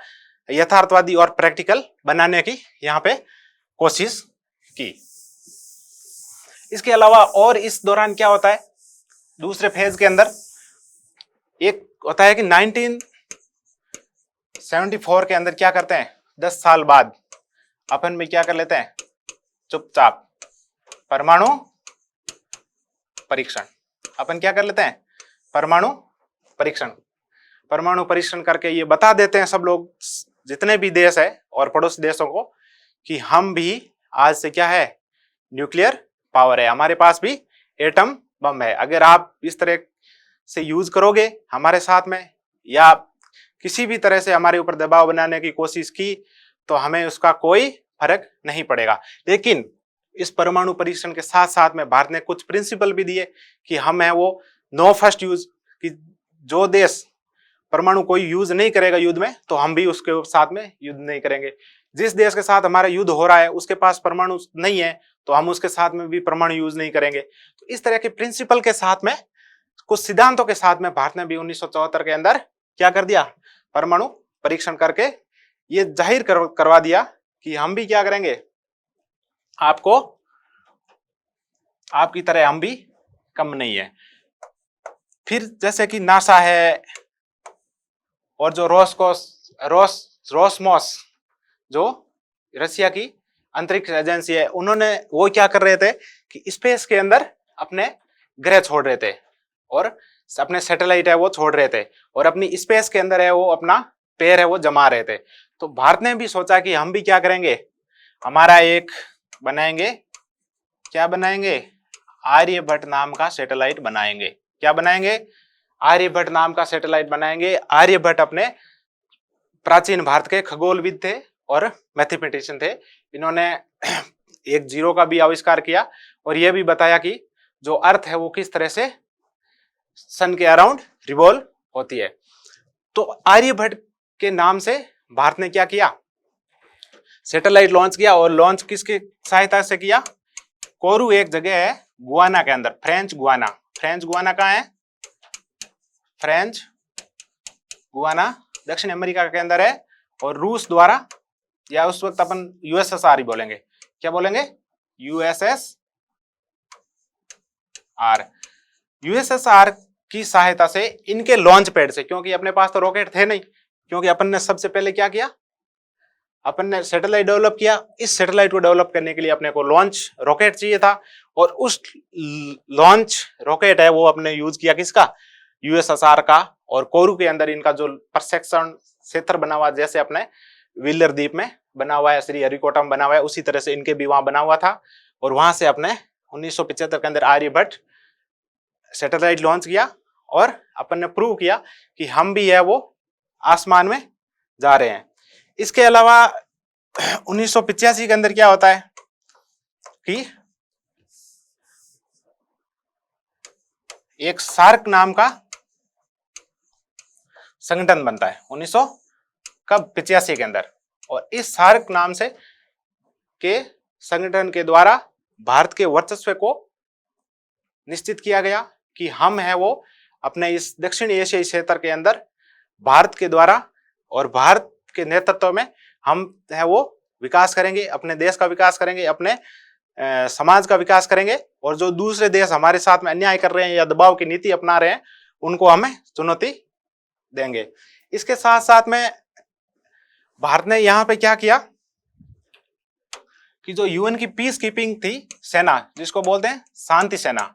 यथार्थवादी और प्रैक्टिकल बनाने की यहाँ पे कोशिश की। इसके अलावा और इस दौरान क्या होता है? दूसरे फेज के अंदर एक होता है कि 1974 के अंदर क्या करते हैं? 10 साल बाद अपन में क्या कर लेते हैं? चुपचाप परमाणु परीक्षण। अपन क्या कर लेते हैं? परमाणु परीक्षण। परमाणु परीक्षण करके ये बता देते हैं सब लोग, जितने भी देश है और पड़ोसी देशों को, कि हम भी आज से क्या है? न्यूक्लियर पावर है, हमारे पास भी एटम बम है। अगर आप इस तरह से यूज करोगे हमारे साथ में, या किसी भी तरह से हमारे ऊपर दबाव बनाने की कोशिश की, तो हमें उसका कोई फर्क नहीं पड़ेगा। लेकिन इस परमाणु परीक्षण के साथ साथ में भारत ने कुछ प्रिंसिपल भी दिए कि हम है वो नो फर्स्ट यूज, कि जो देश परमाणु कोई यूज नहीं करेगा युद्ध में तो हम भी उसके साथ में युद्ध नहीं करेंगे। जिस देश के साथ हमारा युद्ध हो रहा है उसके पास परमाणु नहीं है तो हम उसके साथ में भी परमाणु यूज नहीं करेंगे। तो इस तरह के प्रिंसिपल के साथ में, कुछ सिद्धांतों के साथ में भारत ने भी 1974 के अंदर क्या कर दिया, परमाणु परीक्षण करके ये जाहिर करवा दिया कि हम भी क्या करेंगे, आपको आपकी तरह हम भी कम नहीं है। फिर जैसे कि नासा है और जो रोसमॉस जो रशिया की अंतरिक्ष एजेंसी है, उन्होंने वो क्या कर रहे थे कि स्पेस के अंदर अपने ग्रह छोड़ रहे थे और अपने सैटेलाइट है वो छोड़ रहे थे और अपनी स्पेस के अंदर है वो अपना पैर है वो जमा रहे थे। तो भारत ने भी सोचा कि हम भी क्या करेंगे, हमारा एक बनाएंगे, क्या बनाएंगे, आर्यभट्ट नाम का सैटेलाइट बनाएंगे। क्या बनाएंगे, आर्यभट्ट नाम का सैटेलाइट बनाएंगे। आर्यभट्ट अपने प्राचीन भारत के खगोलविद थे और मैथमेटिशियन थे। इन्होंने एक जीरो का भी आविष्कार किया और यह भी बताया कि जो अर्थ है वो किस तरह से सन के अराउंड रिवॉल्व होती है। तो आर्यभट्ट के नाम से भारत ने क्या किया, सैटेलाइट लॉन्च किया और लॉन्च किसकी सहायता से किया, कोरू एक जगह है गुआना के अंदर, फ्रेंच गुआना। फ्रेंच गुआना कहाँ है, फ्रेंच गुआना दक्षिण अमेरिका के अंदर है और रूस द्वारा, या उस वक्त अपन यूएसएसआर ही बोलेंगे, क्या बोलेंगे, यूएसएसआर। यूएसएसआर की सहायता से इनके लॉन्च पैड से, क्योंकि अपने पास तो रॉकेट थे नहीं, क्योंकि अपन ने सबसे पहले क्या किया, अपन ने सैटेलाइट डेवलप किया। इस सैटेलाइट को डेवलप करने के लिए अपने को लॉन्च रॉकेट चाहिए था और उस लॉन्च रॉकेट है वो अपने यूज किया किसका, यूएसएसआर का। और कोरू के अंदर इनका जो प्रशिक्षण क्षेत्र बना हुआ, जैसे अपने व्हीलर द्वीप में बना हुआ है, श्री हरिकोटा में बना हुआ है, उसी तरह से इनके भी वहां बना हुआ था। और वहां से अपने 1975 के अंदर आर्यभट्ट सैटेलाइट लॉन्च किया और अपन ने प्रूव किया कि हम भी है वो आसमान में जा रहे हैं। इसके अलावा 1985 के अंदर क्या होता है कि एक सार्क नाम का संगठन बनता है 1985 के अंदर, और इस सार्क नाम से के संगठन के द्वारा भारत के वर्चस्व को निश्चित किया गया कि हम है वो अपने इस दक्षिण एशियाई क्षेत्र के अंदर भारत के द्वारा और भारत के नेतृत्व में हम है वो विकास करेंगे, अपने देश का विकास करेंगे, अपने समाज का विकास करेंगे। और जो दूसरे देश हमारे साथ में अन्याय कर रहे हैं या दबाव की नीति अपना रहे हैं उनको हमें चुनौती देंगे। इसके साथ साथ में भारत ने यहां पे क्या किया कि जो यूएन की पीस कीपिंग थी सेना, जिसको बोलते हैं शांति सेना,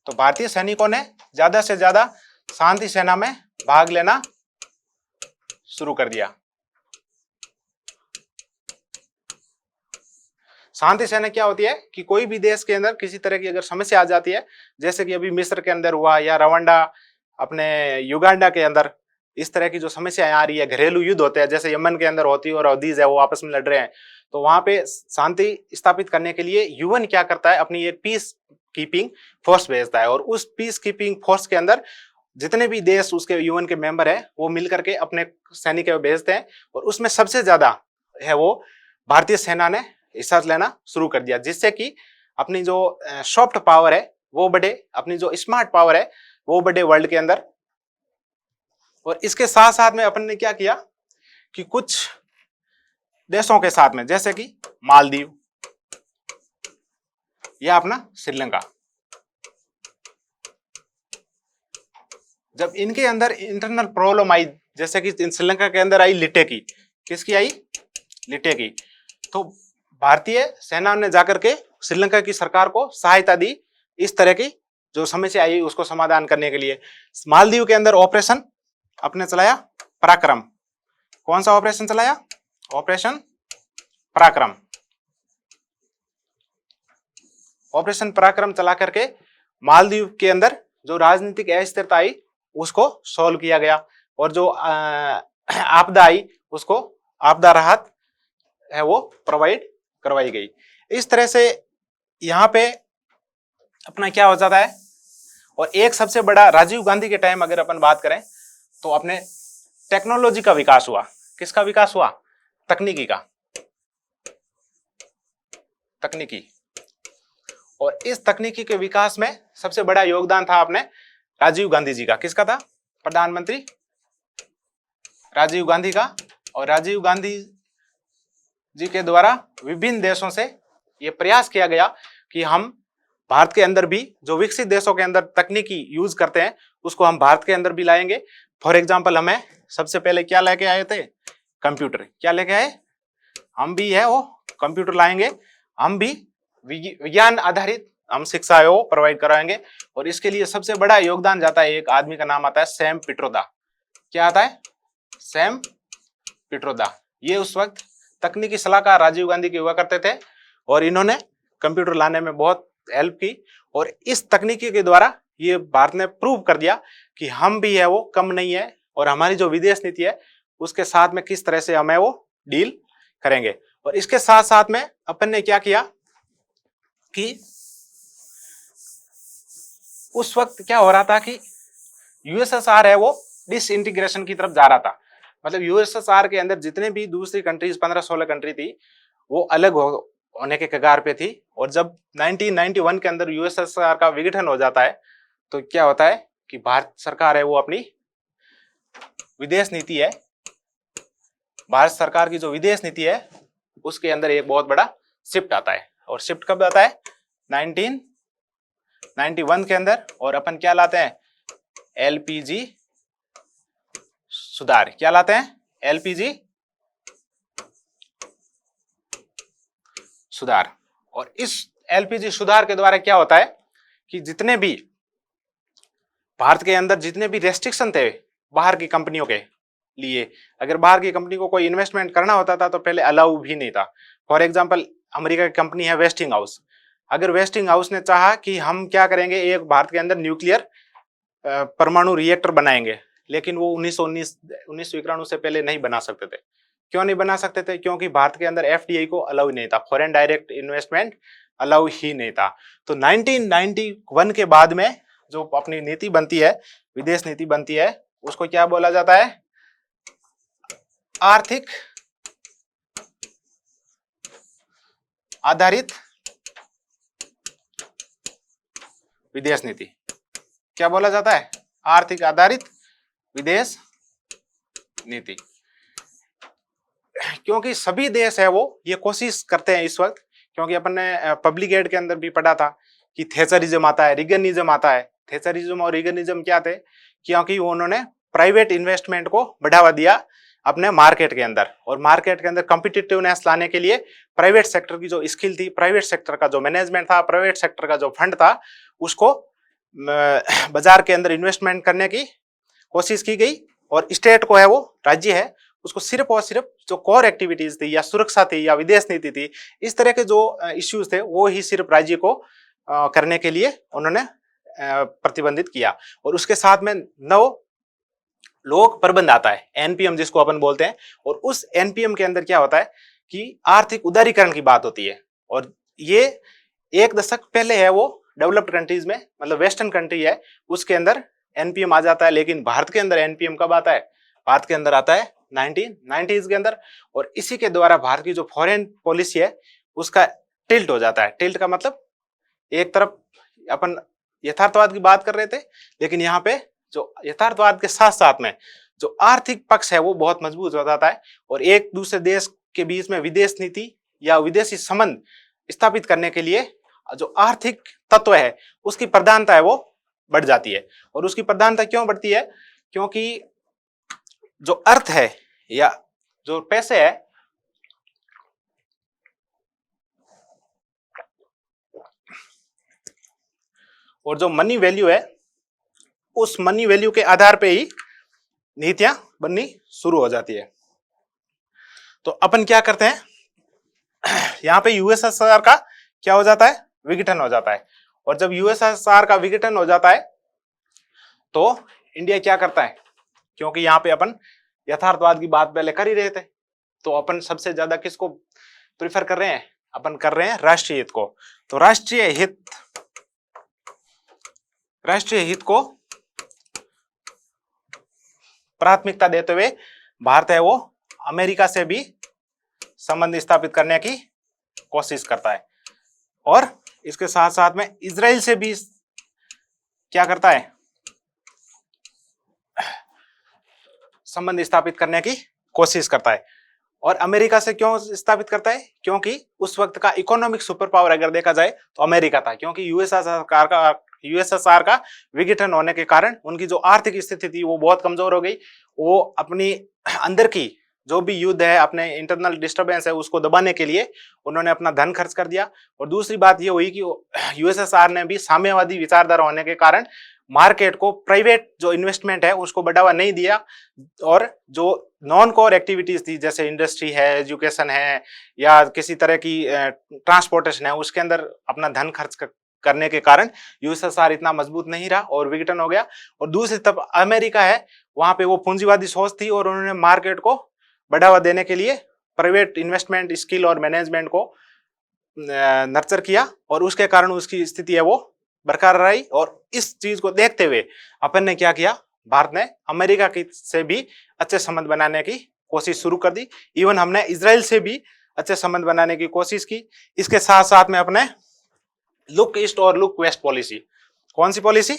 तो भारतीय सैनिकों ने ज्यादा से ज्यादा शांति सेना में भाग लेना शुरू कर दिया। शांति सेना क्या होती है कि कोई भी देश के अंदर किसी तरह की अगर समस्या आ जाती है, जैसे कि अभी मिस्र के अंदर हुआ या रवांडा, अपने युगांडा के अंदर इस तरह की जो समस्याएं आ रही है, घरेलू युद्ध होते हैं जैसे यमन के अंदर होती है और हौथीज है वो आपस में लड़ रहे हैं, तो वहां पे शांति स्थापित करने के लिए यूएन क्या करता है, अपनी एक पीस कीपिंग फोर्स भेजता है। और उस पीस कीपिंग फोर्स के अंदर जितने भी देश उसके यूएन के मेंबर है वो मिलकर के अपने सैनिक भेजते हैं, और उसमें सबसे ज्यादा है वो भारतीय सेना ने हिस्सा लेना शुरू कर दिया, जिससे कि अपनी जो सॉफ्ट पावर है वो बढ़े, अपनी जो स्मार्ट पावर है वो बढ़े वर्ल्ड के अंदर। और इसके साथ साथ में अपन ने क्या किया कि कुछ देशों के साथ में, जैसे कि मालदीव या अपना श्रीलंका, जब इनके अंदर इंटरनल प्रॉब्लम आई, जैसे कि श्रीलंका के अंदर आई लिटे की, किसकी आई, लिटे की, तो भारतीय सेना ने जाकर के श्रीलंका की सरकार को सहायता दी इस तरह की जो समस्या आई उसको समाधान करने के लिए। मालदीव के अंदर ऑपरेशन अपने चलाया पराक्रम। कौन सा ऑपरेशन चलाया, ऑपरेशन पराक्रम। ऑपरेशन पराक्रम चला करके मालदीव के अंदर जो राजनीतिक अस्थिरता आई उसको सॉल्व किया गया और जो आपदा आई उसको आपदा राहत है वो प्रोवाइड करवाई गई। इस तरह से यहाँ पे अपना क्या हो जाता है। और एक सबसे बड़ा राजीव गांधी के टाइम अगर अपन बात करें तो अपने टेक्नोलॉजी का विकास हुआ। किसका विकास हुआ? तकनीकी का, तकनीकी। और इस तकनीकी के विकास में सबसे बड़ा योगदान था अपने राजीव गांधी जी का। किसका था? प्रधानमंत्री राजीव गांधी का। और राजीव गांधी जी के द्वारा विभिन्न देशों से यह प्रयास किया गया कि हम भारत के अंदर भी जो विकसित देशों के अंदर तकनीकी यूज करते हैं उसको हम भारत के अंदर भी लाएंगे। फॉर एग्जाम्पल हमें सबसे पहले क्या लेके आए थे? कंप्यूटर। क्या लेके आए? हम भी है वो कंप्यूटर लाएंगे। हम भी विज्ञान आधारित हम शिक्षा है वो प्रोवाइड कराएंगे। और इसके लिए सबसे बड़ा योगदान जाता है, एक आदमी का नाम आता है सैम पिट्रोदा। क्या आता है? सैम पिट्रोदा। ये उस वक्त तकनीकी सलाहकार राजीव गांधी के हुआ करते थे और इन्होंने कंप्यूटर लाने में बहुत हेल्प की। और इस तकनीकी के द्वारा ये भारत ने प्रूव कर दिया कि हम भी है वो कम नहीं है और हमारी जो विदेश नीति है उसके साथ में किस तरह से हमें वो डील करेंगे। और इसके साथ साथ में अपन ने क्या किया कि उस वक्त क्या हो रहा था कि यूएसएसआर है वो डिसइंटीग्रेशन की तरफ जा रहा था। मतलब यूएसएसआर के अंदर जितने भी दूसरी कंट्रीज 15-16 कंट्री थी वो अलग होने के कगार पे थी। और जब 1991 के अंदर यूएसएसआर का विघटन हो जाता है तो क्या होता है कि भारत सरकार है वो अपनी विदेश नीति है, भारत सरकार की जो विदेश नीति है उसके अंदर एक बहुत बड़ा शिफ्ट आता है। और शिफ्ट कब आता है? 1991 के अंदर। और अपन क्या लाते हैं? एलपीजी सुधार। क्या लाते हैं? एलपीजी सुधार। और इस एलपीजी सुधार के द्वारा क्या होता है कि जितने भी भारत के अंदर जितने भी रेस्ट्रिक्शन थे बाहर की कंपनियों के लिए, अगर बाहर की कंपनी को कोई इन्वेस्टमेंट करना होता था तो पहले अलाउ भी नहीं था। फॉर एग्जांपल अमेरिका की कंपनी है वेस्टिंग हाउस। अगर वेस्टिंग हाउस ने चाहा कि हम क्या करेंगे, एक भारत के अंदर न्यूक्लियर परमाणु रिएक्टर बनाएंगे, लेकिन वो 1991 से पहले नहीं बना सकते थे। क्यों नहीं बना सकते थे? क्योंकि भारत के अंदर एफडीआई को अलाउ नहीं था, फॉरेन डायरेक्ट इन्वेस्टमेंट अलाउ ही नहीं था। तो 1991 के बाद में जो अपनी नीति बनती है, विदेश नीति बनती है, उसको क्या बोला जाता है? आर्थिक आधारित विदेश नीति। क्या बोला जाता है? आर्थिक आधारित विदेश नीति। क्योंकि सभी देश है वो ये कोशिश करते हैं इस वक्त, क्योंकि अपन ने पब्लिक एड के अंदर भी पढ़ा था कि थेचरिज्म आता है, रिगनिज्म आता है। थेचरिज्म और रिगनिज्म क्या थे? क्योंकि उन्होंने प्राइवेट इन्वेस्टमेंट को बढ़ावा दिया अपने मार्केट के अंदर, और मार्केट के अंदर कॉम्पिटिटिवनेस लाने के लिए प्राइवेट सेक्टर की जो स्किल थी, प्राइवेट सेक्टर का जो मैनेजमेंट था, प्राइवेट सेक्टर का जो फंड था, उसको बाजार के अंदर इन्वेस्टमेंट करने की कोशिश की गई। और स्टेट को है वो राज्य है उसको सिर्फ और सिर्फ जो कोर एक्टिविटीज थी या सुरक्षा थी या विदेश नीति थी, इस तरह के जो इश्यूज थे वो ही सिर्फ राज्य को करने के लिए उन्होंने प्रतिबंधित किया। और उसके साथ में 9 लोक प्रबंध आता है, एनपीएम जिसको अपन बोलते हैं। और उस एनपीएम के अंदर क्या होता है कि आर्थिक उदारीकरण की बात होती है। और ये 1 दशक पहले है वो डेवलप्ड कंट्रीज में, मतलब वेस्टर्न कंट्री है, उसके अंदर एनपीएम आ जाता है। लेकिन भारत के अंदर एनपीएम कब आता है? भारत के अंदर आता है 1990s के अंदर। और इसी के द्वारा भारत की जो फॉरेन पॉलिसी है उसका टिल्ट हो जाता है। टिल्ट का मतलब एक तरफ अपन यथार्थवाद की बात कर रहे थे, लेकिन यहाँ पे जो यथार्थवाद के साथ साथ में जो आर्थिक पक्ष है वो बहुत मजबूत हो जाता है। और एक दूसरे देश के बीच में विदेश नीति या विदेशी संबंध स्थापित करने के लिए जो आर्थिक तत्व है उसकी प्रधानता है वो बढ़ जाती है। और उसकी प्रधानता क्यों बढ़ती है? क्योंकि जो अर्थ है या जो पैसे है और जो मनी वैल्यू है, उस मनी वैल्यू के आधार पे ही नीतियां बननी शुरू हो जाती है। तो अपन क्या करते हैं, यहाँ पे यूएसएसआर का क्या हो जाता है? विघटन हो जाता है। और जब यूएसएसआर का विघटन हो जाता है तो इंडिया क्या करता है? क्योंकि यहाँ पे अपन यथार्थवाद की बात पहले कर ही रहे थे, तो अपन सबसे ज्यादा किसको प्रिफर कर रहे हैं? अपन कर रहे हैं राष्ट्रीय हित को। तो राष्ट्रीय हित को प्राथमिकता देते हुए भारत है वो अमेरिका से भी संबंध स्थापित करने की कोशिश करता है, और इसके साथ साथ में इजराइल से भी क्या करता है? संबंध स्थापित करने की कोशिश करता है। और अमेरिका से क्यों स्थापित करता है? क्योंकि उस वक्त का इकोनॉमिक सुपर पावर अगर देखा जाए तो अमेरिका था, क्योंकि यूएसएसआर का विघटन होने के कारण उनकी जो आर्थिक स्थिति थी वो बहुत कमजोर हो गई। वो अपनी अंदर की जो भी युद्ध है, अपने इंटरनल डिस्टर्बेंस है, उसको दबाने के लिए उन्होंने अपना धन खर्च कर दिया। और दूसरी बात ये हुई कि यूएसएसआर ने भी साम्यवादी विचारधारा होने के कारण मार्केट को, प्राइवेट जो इन्वेस्टमेंट है उसको बढ़ावा नहीं दिया, और जो नॉन कोर एक्टिविटीज थी जैसे इंडस्ट्री है, एजुकेशन है, या किसी तरह की ट्रांसपोर्टेशन है, उसके अंदर अपना धन खर्च करने के कारण यूएसएसआर इतना मजबूत नहीं रहा और विघटन हो गया। और दूसरी तरफ अमेरिका है, वहां पे वो पूंजीवादी सोच थी और उन्होंने मार्केट को बढ़ावा देने के लिए प्राइवेट इन्वेस्टमेंट, स्किल और मैनेजमेंट को नर्चर किया, और उसके कारण उसकी स्थिति है वो बरकरार रही। और इस चीज को देखते हुए अपन ने क्या किया? भारत ने अमेरिका की से भी अच्छे संबंध बनाने की कोशिश शुरू कर दी। इवन हमने इजराइल से भी अच्छे संबंध बनाने की कोशिश की। इसके साथ साथ में अपने लुक ईस्ट और लुक वेस्ट पॉलिसी, कौन सी पॉलिसी?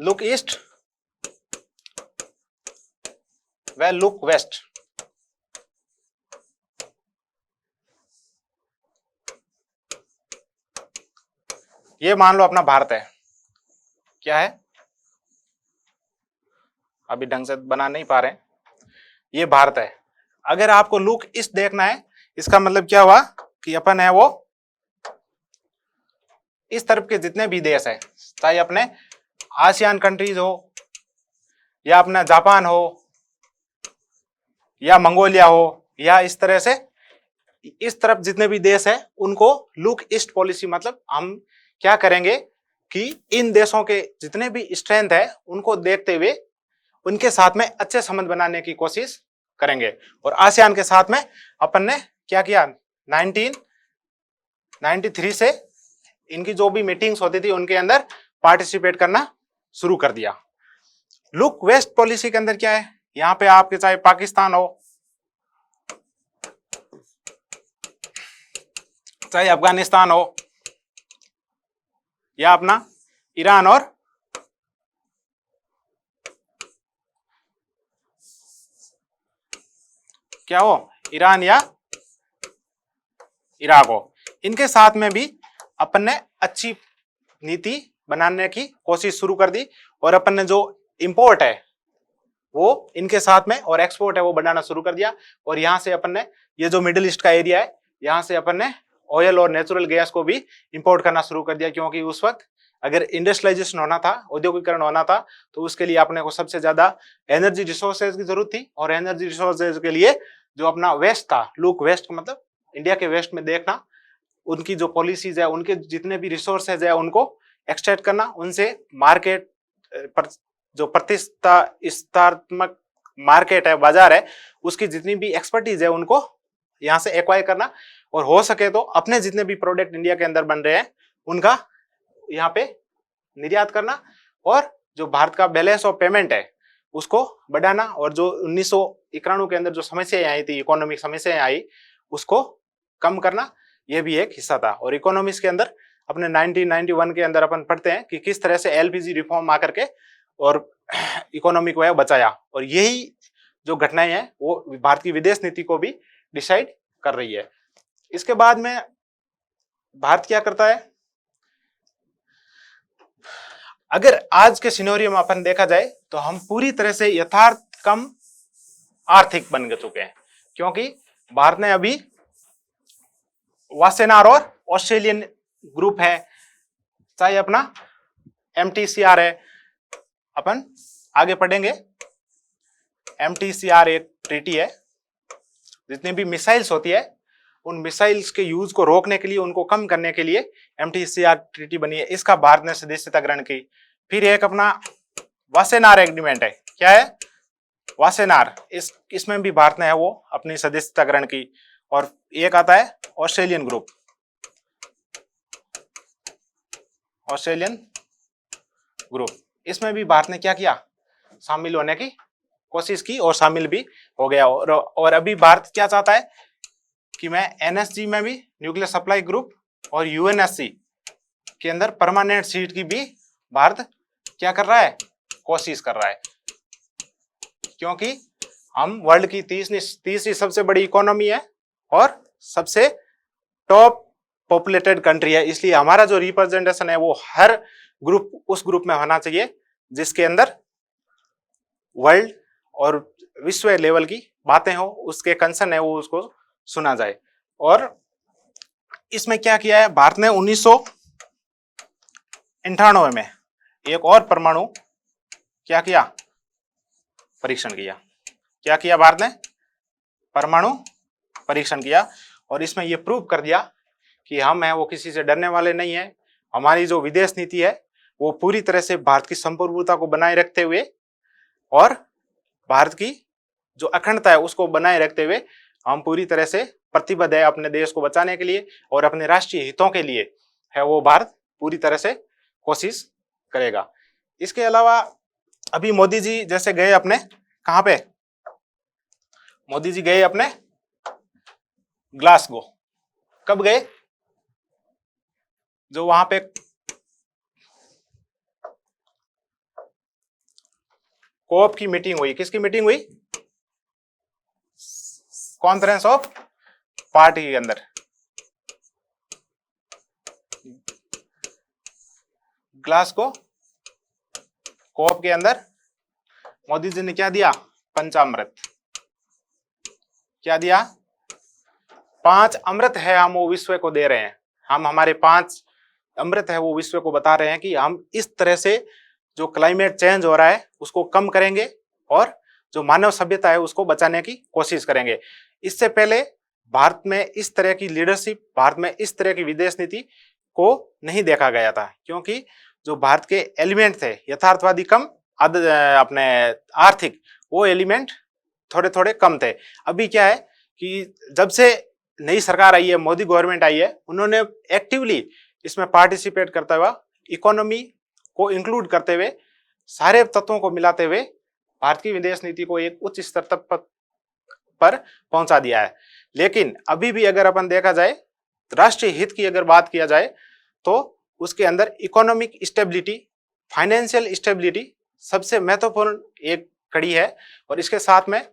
लुक ईस्ट व लुक वेस्ट। ये मान लो अपना भारत है, क्या है? अभी ढंग से बना नहीं पा रहे। ये भारत है। अगर आपको लुक ईस्ट देखना है, इसका मतलब क्या हुआ कि अपन है वो इस तरफ के जितने भी देश है, चाहे अपने आसियान कंट्रीज हो, या अपना जापान हो, या मंगोलिया हो, या इस तरह से इस तरफ जितने भी देश है उनको लुक ईस्ट पॉलिसी, मतलब हम क्या करेंगे कि इन देशों के जितने भी स्ट्रेंथ है उनको देखते हुए उनके साथ में अच्छे संबंध बनाने की कोशिश करेंगे। और आसियान के साथ में अपन ने क्या किया? 1993 से इनकी जो भी मीटिंग्स होती थी उनके अंदर पार्टिसिपेट करना शुरू कर दिया। लुक वेस्ट पॉलिसी के अंदर क्या है? यहां पे आपके चाहे पाकिस्तान हो, चाहे अफगानिस्तान हो, या अपना ईरान और क्या हो, ईरान या इराक हो, इनके साथ में भी अपन ने अच्छी नीति बनाने की कोशिश शुरू कर दी। और अपन ने जो इंपोर्ट है वो इनके साथ में, और एक्सपोर्ट है वो बढ़ाना शुरू कर दिया। और यहां से अपन ने ये जो मिडिल ईस्ट का एरिया है, यहां से अपन ने ऑयल और नेचुरल गैस को भी इंपोर्ट करना शुरू कर दिया, क्योंकि उस वक्त अगर इंडस्ट्रियलाइजेशन होना था, औद्योगिकरण होना था, तो उसके लिए अपने को सबसे ज्यादा एनर्जी रिसोर्सेज की जरूरत थी। और एनर्जी रिसोर्सेज के लिए जो अपना वेस्ट था, लुक वेस्ट मतलब इंडिया के वेस्ट में देखना, उनकी जो पॉलिसीज है, उनके जितने भी रिसोर्सेज है उनको एक्सट्रैक्ट करना, उनसे मार्केट पर जो प्रतिस्पर्धात्मक मार्केट है, बाजार है, उसकी जितनी भी एक्सपर्टीज है उनको यहां से एक्वायर करना, और हो सके तो अपने जितने भी प्रोडक्ट इंडिया के अंदर बन रहे हैं उनका यहाँ पे निर्यात करना, और जो भारत का बैलेंस ऑफ पेमेंट है उसको बढ़ाना। और जो 1991 के अंदर जो समस्याएं आई थी, इकोनॉमिक समस्याएं आई, उसको कम करना, यह भी एक हिस्सा था। और इकोनॉमिक्स के अंदर अपने 1991 के अंदर अपन पढ़ते हैं कि किस तरह से एलपीजी रिफॉर्म आकर के और इकोनॉमी को है बचाया। और यही जो घटनाएं हैं वो भारत की विदेश नीति को भी डिसाइड कर रही है। इसके बाद में भारत क्या करता है? अगर आज के सिनेरियो में अपन देखा जाए तो हम पूरी तरह से यथार्थ कम आर्थिक बन चुके हैं, क्योंकि भारत ने अभी वासेनार और ऑस्ट्रेलियन ग्रुप है, चाहे अपना MTCR है, अपन आगे पढ़ेंगे। MTCR एक ट्रीटी है, जितनी भी मिसाइल्स होती है उन मिसाइल्स के यूज को रोकने के लिए, उनको कम करने के लिए MTCR ट्रीटी बनी है, इसका भारत ने सदस्यता ग्रहण की। फिर एक अपना वासेनार एग्रीमेंट है, क्या है वासेनार, इसमें भी भारत ने है वो अपनी सदस्यता ग्रहण की। और एक आता है ऑस्ट्रेलियन ग्रुप, ऑस्ट्रेलियन ग्रुप, इसमें भी भारत ने क्या किया, शामिल होने की कोशिश की और शामिल भी हो गया। और अभी भारत क्या चाहता है कि मैं NSG में भी, न्यूक्लियर सप्लाई ग्रुप, और UNSC के अंदर परमानेंट सीट की भी भारत क्या कर रहा है, कोशिश कर रहा है, क्योंकि हम वर्ल्ड की तीसरी सबसे बड़ी इकोनॉमी है और सबसे टॉप पॉपुलेटेड कंट्री है, इसलिए हमारा जो रिप्रेजेंटेशन है वो हर ग्रुप, उस ग्रुप में होना चाहिए जिसके अंदर वर्ल्ड और विश्व लेवल की बातें हो, उसके कंसर्न है वो उसको सुना जाए। और इसमें क्या किया है भारत ने 1998 में एक और परमाणु क्या किया, परीक्षण किया। क्या किया भारत ने, परमाणु परीक्षण किया, और इसमें यह प्रूव कर दिया कि हम है वो किसी से डरने वाले नहीं है। हमारी जो विदेश नीति है वो पूरी तरह से भारत की संप्रभुता को बनाए रखते हुए और भारत की जो अखंडता है उसको बनाए रखते हुए हम पूरी तरह से प्रतिबद्ध है अपने देश को बचाने के लिए, और अपने राष्ट्रीय हितों के लिए है वो भारत पूरी तरह से कोशिश करेगा। इसके अलावा अभी मोदी जी जैसे गए अपने, कहां पे, मोदी जी गए अपने ग्लासगो, कब गए, जो वहां पे कोप की मीटिंग हुई, किसकी मीटिंग हुई, कॉन्फ्रेंस ऑफ पार्टी के अंदर, ग्लासगो कोप के अंदर मोदी जी ने क्या दिया, पंचामृत, क्या दिया, 5 अमृत है हम वो विश्व को दे रहे हैं, हम हमारे 5 अमृत है वो विश्व को बता रहे हैं कि हम इस तरह से जो क्लाइमेट चेंज हो रहा है उसको कम करेंगे और जो मानव सभ्यता है उसको बचाने की कोशिश करेंगे। इससे पहले भारत में इस तरह की लीडरशिप, भारत में इस तरह की विदेश नीति को नहीं देखा गया था, क्योंकि जो भारत के एलिमेंट थे यथार्थवादी कम, अपने आर्थिक, वो एलिमेंट थोड़े थोड़े कम थे। अभी क्या है कि जब से नई सरकार आई है, मोदी गवर्नमेंट आई है, उन्होंने एक्टिवली इसमें पार्टिसिपेट करता हुआ, इकोनॉमी को इंक्लूड करते हुए, सारे तत्वों को मिलाते हुए भारत की विदेश नीति को एक उच्च स्तर तक पर पहुंचा दिया है। लेकिन अभी भी अगर अपन देखा जाए, राष्ट्रीय हित की अगर बात किया जाए तो उसके अंदर इकोनॉमिक स्टेबिलिटी, फाइनेंशियल स्टेबिलिटी सबसे महत्वपूर्ण एक कड़ी है। और इसके साथ में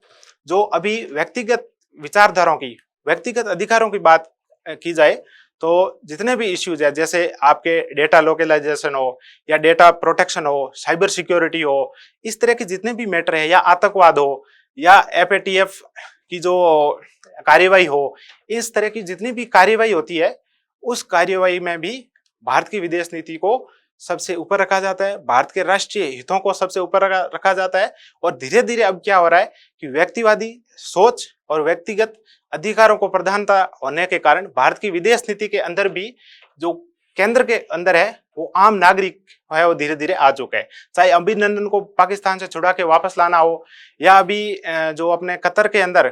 जो अभी व्यक्तिगत विचारधाराओं की, व्यक्तिगत अधिकारों की बात की जाए तो जितने भी इश्यूज है, जैसे आपके डेटा लोकलाइजेशन हो या डेटा प्रोटेक्शन हो, साइबर सिक्योरिटी हो, इस तरह के जितने भी मैटर है, या आतंकवाद हो या FATF की जो कार्यवाही हो, इस तरह की जितनी भी कार्यवाही होती है उस कार्यवाही में भी भारत की विदेश नीति को सबसे ऊपर रखा जाता है, भारत के राष्ट्रीय हितों को सबसे ऊपर रखा जाता है। और धीरे धीरे अब क्या हो रहा है कि व्यक्तिवादी सोच और व्यक्तिगत अधिकारों को प्रधानता होने के कारण भारत की विदेश नीति के अंदर भी जो केंद्र के अंदर है वो आम नागरिक है वो धीरे धीरे आ चुका है। चाहे अभिनंदन को पाकिस्तान से छुड़ा के वापस लाना हो, या अभी जो अपने कतर के अंदर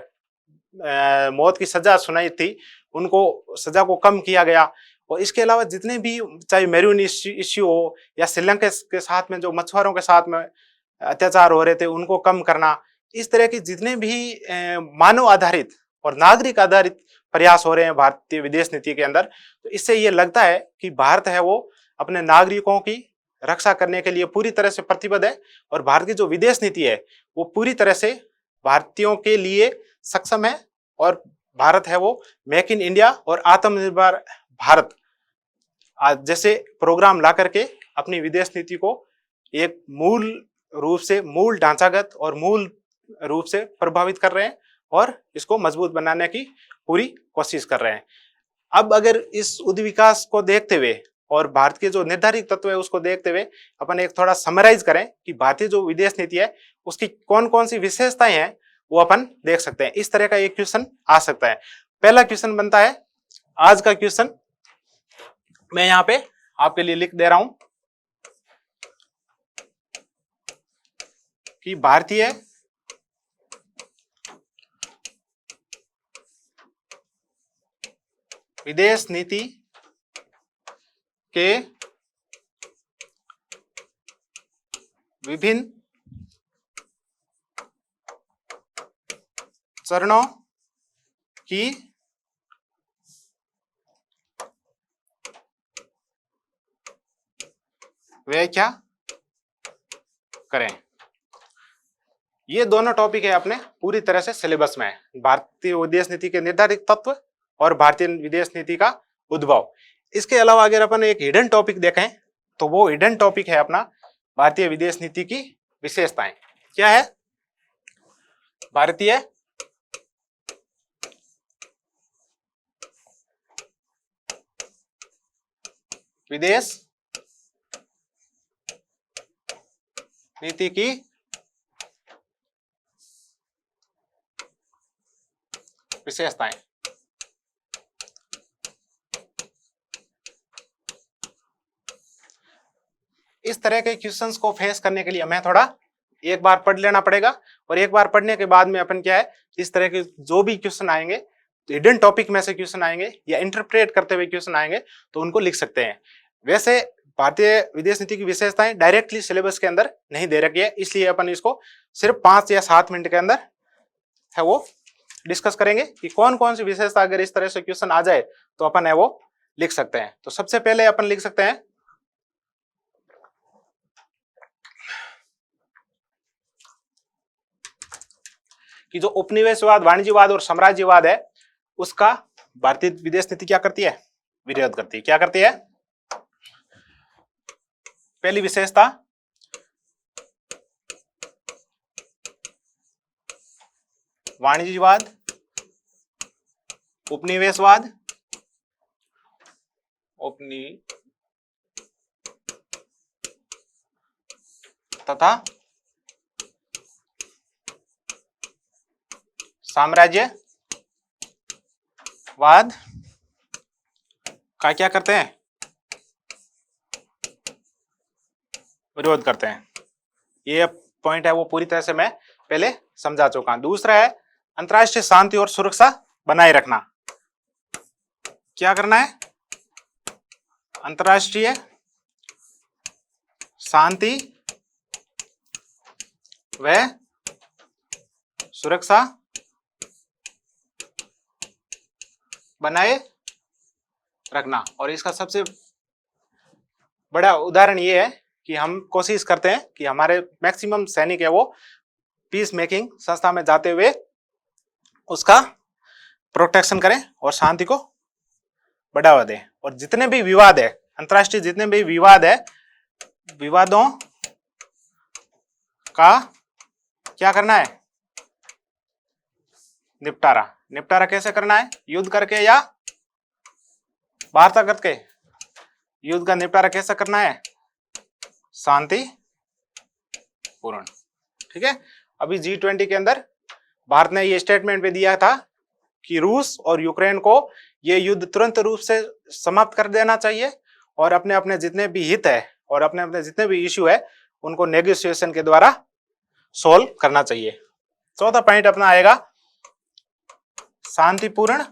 मौत की सजा सुनाई थी उनको सजा को कम किया गया। और इसके अलावा जितने भी, चाहे मेरून इश्यू हो या श्रीलंका के साथ में जो मछुआरों के साथ में अत्याचार हो रहे थे उनको कम करना, इस तरह की जितने भी मानव आधारित और नागरिक आधारित प्रयास हो रहे हैं भारतीय विदेश नीति के अंदर, तो इससे ये लगता है कि भारत है वो अपने नागरिकों की रक्षा करने के लिए पूरी तरह से प्रतिबद्ध है। और भारत की जो विदेश नीति है वो पूरी तरह से भारतीयों के लिए सक्षम है। और भारत है वो मेक इन इंडिया और आत्मनिर्भर भारत जैसे प्रोग्राम ला करके अपनी विदेश नीति को एक मूल रूप से, मूल ढांचागत और मूल रूप से प्रभावित कर रहे हैं और इसको मजबूत बनाने की पूरी कोशिश कर रहे हैं। अब अगर इस उद्विकास को देखते हुए और भारत के जो निर्धारित तत्व है उसको देखते हुए अपन एक थोड़ा समराइज करें कि भारतीय जो विदेश नीति है उसकी कौन कौन सी विशेषताएं हैं वो अपन देख सकते हैं। इस तरह का एक क्वेश्चन आ सकता है। पहला क्वेश्चन बनता है आज का क्वेश्चन, मैं यहां पे आपके लिए लिख दे रहा हूं कि भारतीय विदेश नीति के विभिन्न चरणों की व्याख्या करें। ये दोनों टॉपिक है अपने पूरी तरह से सिलेबस में है, भारतीय विदेश नीति के निर्धारित तत्व और भारतीय विदेश नीति का उद्भव। इसके अलावा अगर अपन एक हिडन टॉपिक देखें तो वो हिडन टॉपिक है अपना भारतीय विदेश नीति की विशेषताएं। क्या है? भारतीय विदेश नीति की विशेषताएं। इस तरह के क्वेश्चंस को फेस करने के लिए हमें थोड़ा एक बार पढ़ लेना पड़ेगा, और एक बार पढ़ने के बाद में अपन क्या है, इस तरह के जो भी क्वेश्चन आएंगे, हिडन टॉपिक में से क्वेश्चन आएंगे या इंटरप्रेट करते हुए क्वेश्चन आएंगे तो उनको लिख सकते हैं। वैसे भारतीय विदेश नीति की विशेषताएं डायरेक्टली सिलेबस के अंदर नहीं दे रखी है, इसलिए अपन इसको सिर्फ 5 या 7 मिनट के अंदर है वो डिस्कस करेंगे कि कौन कौन सी विशेषता अगर इस तरह से क्वेश्चन आ जाए तो अपन है वो लिख सकते हैं। तो सबसे पहले अपन लिख सकते हैं कि जो उपनिवेशवाद, वाणिज्यवाद और साम्राज्यवाद है उसका भारतीय विदेश नीति क्या करती है? विरोध करती है। क्या करती है? पहली विशेषता वाणिज्यवाद, उपनिवेशवाद, तथा साम्राज्यवाद का क्या करते हैं? विरोध करते हैं। ये पॉइंट है वो पूरी तरह से मैं पहले समझा चुका हूं। दूसरा है अंतर्राष्ट्रीय शांति और सुरक्षा बनाए रखना। क्या करना है? अंतर्राष्ट्रीय शांति व सुरक्षा बनाए रखना। और इसका सबसे बड़ा उदाहरण ये है कि हम कोशिश करते हैं कि हमारे मैक्सिमम सैनिक है वो पीस मेकिंग संस्था में जाते हुए उसका प्रोटेक्शन करें और शांति को बढ़ावा दें। और जितने भी विवाद है अंतर्राष्ट्रीय, जितने भी विवाद है, विवादों का क्या करना है? निपटारा। निपटारा कैसे करना है? युद्ध करके या वार्ता करके? युद्ध का निपटारा कैसे करना है? शांति पूर्ण। ठीक है। अभी G20 के अंदर भारत ने ये स्टेटमेंट भी दिया था कि रूस और यूक्रेन को ये युद्ध तुरंत रूप से समाप्त कर देना चाहिए और अपने अपने जितने भी हित है और अपने अपने जितने भी इश्यू है उनको नेगोशिएशन के द्वारा सोल्व करना चाहिए। चौथा पॉइंट अपना आएगा शांतिपूर्ण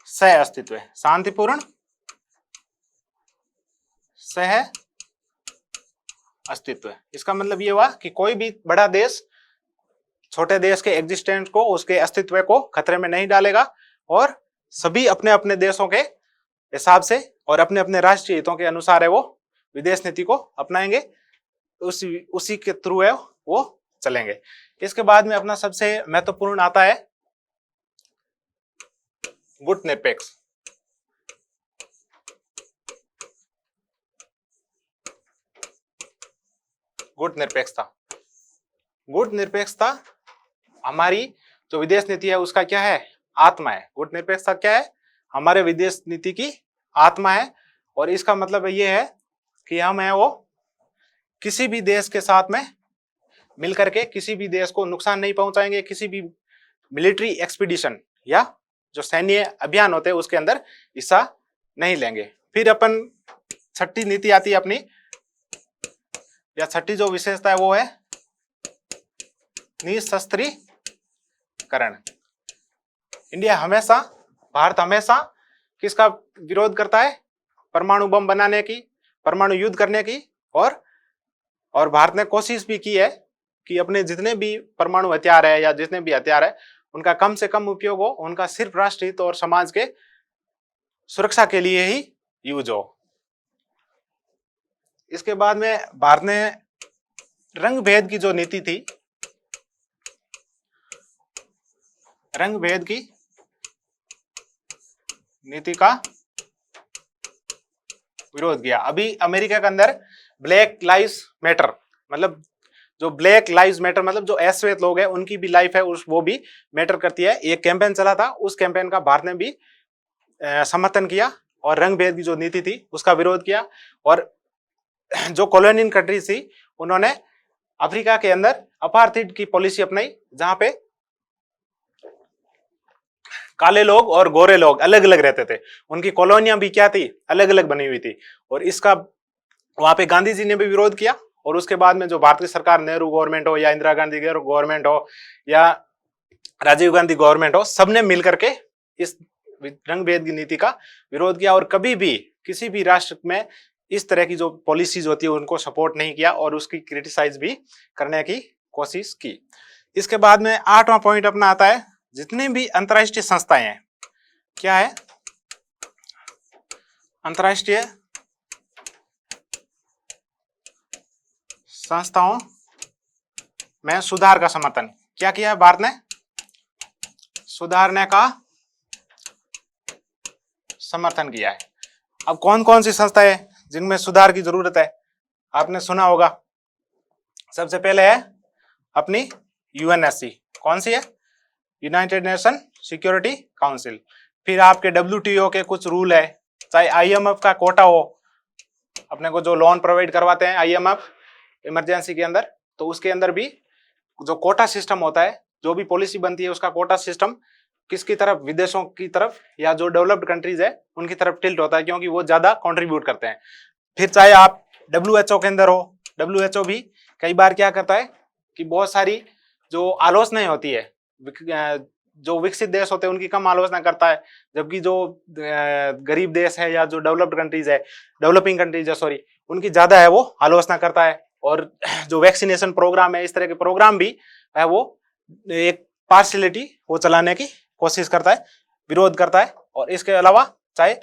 सह अस्तित्व। शांतिपूर्ण सह अस्तित्व। इसका मतलब ये हुआ कि कोई भी बड़ा देश छोटे देश के एग्जिस्टेंस को, उसके अस्तित्व को खतरे में नहीं डालेगा और सभी अपने अपने देशों के हिसाब से और अपने अपने राष्ट्रीय हितों के अनुसार है वो विदेश नीति को अपनाएंगे, उसी के थ्रू है वो चलेंगे। इसके बाद में अपना सबसे महत्वपूर्ण आता है गुट निरपेक्ष। गुट निरपेक्षता। गुट निरपेक्षता हमारी जो विदेश नीति है उसका क्या है? आत्मा है। गुट निरपेक्षता क्या है? हमारे विदेश नीति की आत्मा है। और इसका मतलब ये है कि हम है वो किसी भी देश के साथ में मिलकर के किसी भी देश को नुकसान नहीं पहुंचाएंगे, किसी भी मिलिट्री एक्सपीडिशन या जो सैन्य अभियान होते हैं उसके अंदर हिस्सा नहीं लेंगे। फिर अपन छठी नीति आती है अपनी, या छठी जो विशेषता है वो है निशस्त्रीकरण। भारत हमेशा किसका विरोध करता है? परमाणु बम बनाने की, परमाणु युद्ध करने की। और भारत ने कोशिश भी की है कि अपने जितने भी परमाणु हथियार है या जितने भी हथियार है उनका कम से कम उपयोग हो, उनका सिर्फ राष्ट्र हित और समाज के सुरक्षा के लिए ही यूज हो। इसके बाद में भारत ने रंग भेद की जो नीति थी, रंग भेद की नीति का विरोध किया। अभी अमेरिका के अंदर ब्लैक लाइव्स मैटर, मतलब जो ब्लैक लाइव्स मैटर मतलब जो अश्वेत लोग हैं उनकी भी लाइफ है वो भी मैटर करती है। एक कैंपेन चला था, उस कैंपेन का भारत ने भी समर्थन किया और रंग भेद की जो नीति थी उसका विरोध किया। और जो कॉलोनियल कंट्रीज थी उन्होंने अफ्रीका के अंदर अपार्थाइड की पॉलिसी अपनाई, जहां पे काले लोग और गोरे लोग अलग अलग रहते थे। उनकी कॉलोनियां भी क्या थी? अलग अलग बनी हुई थी। और इसका वहां पे गांधी जी ने भी विरोध किया। और उसके बाद में जो भारतीय सरकार, नेहरू गवर्नमेंट हो या इंदिरा गांधी गवर्नमेंट हो या राजीव गांधी गवर्नमेंट हो, सबने मिलकर के इस रंग भेद की नीति का विरोध किया। और कभी भी किसी भी राष्ट्र में इस तरह की जो पॉलिसीज होती है उनको सपोर्ट नहीं किया और उसकी क्रिटिसाइज भी करने की कोशिश की। इसके बाद में 8वां पॉइंट अपना आता है, जितने भी अंतर्राष्ट्रीय संस्थाएं हैं, क्या है? अंतर्राष्ट्रीय संस्थाओं में सुधार का समर्थन। क्या किया है भारत ने? सुधारने का समर्थन किया है। अब कौन कौन सी संस्थाएं जिनमें सुधार की जरूरत है? आपने सुना होगा, सबसे पहले है अपनी यूएनएससी। कौन सी है? United nation security council. फिर आपके WTO के कुछ रूल है, चाहे IMF का कोटा हो, अपने को जो लोन प्रोवाइड करवाते हैं IMF इमरजेंसी के अंदर, तो उसके अंदर भी जो कोटा सिस्टम होता है, जो भी पॉलिसी बनती है उसका कोटा सिस्टम किसकी तरफ? विदेशों की तरफ या जो डेवलप्ड कंट्रीज है उनकी तरफ टिल्ट होता है, क्योंकि वो ज्यादा कंट्रीब्यूट करते हैं। फिर चाहे आप WHO के अंदर हो, WHO भी कई बार क्या करता है कि बहुत सारी जो आलोचनाएं होती है, जो विकसित देश होते हैं उनकी कम आलोचना करता है, जबकि जो गरीब देश है या जो डेवलप्ड कंट्रीज है, डेवलपिंग कंट्रीज है सॉरी, उनकी ज्यादा है वो आलोचना करता है। और जो वैक्सीनेशन प्रोग्राम है, इस तरह के प्रोग्राम भी है वो एक पार्शियलिटी वो चलाने की कोशिश करता है, विरोध करता है। और इसके अलावा चाहे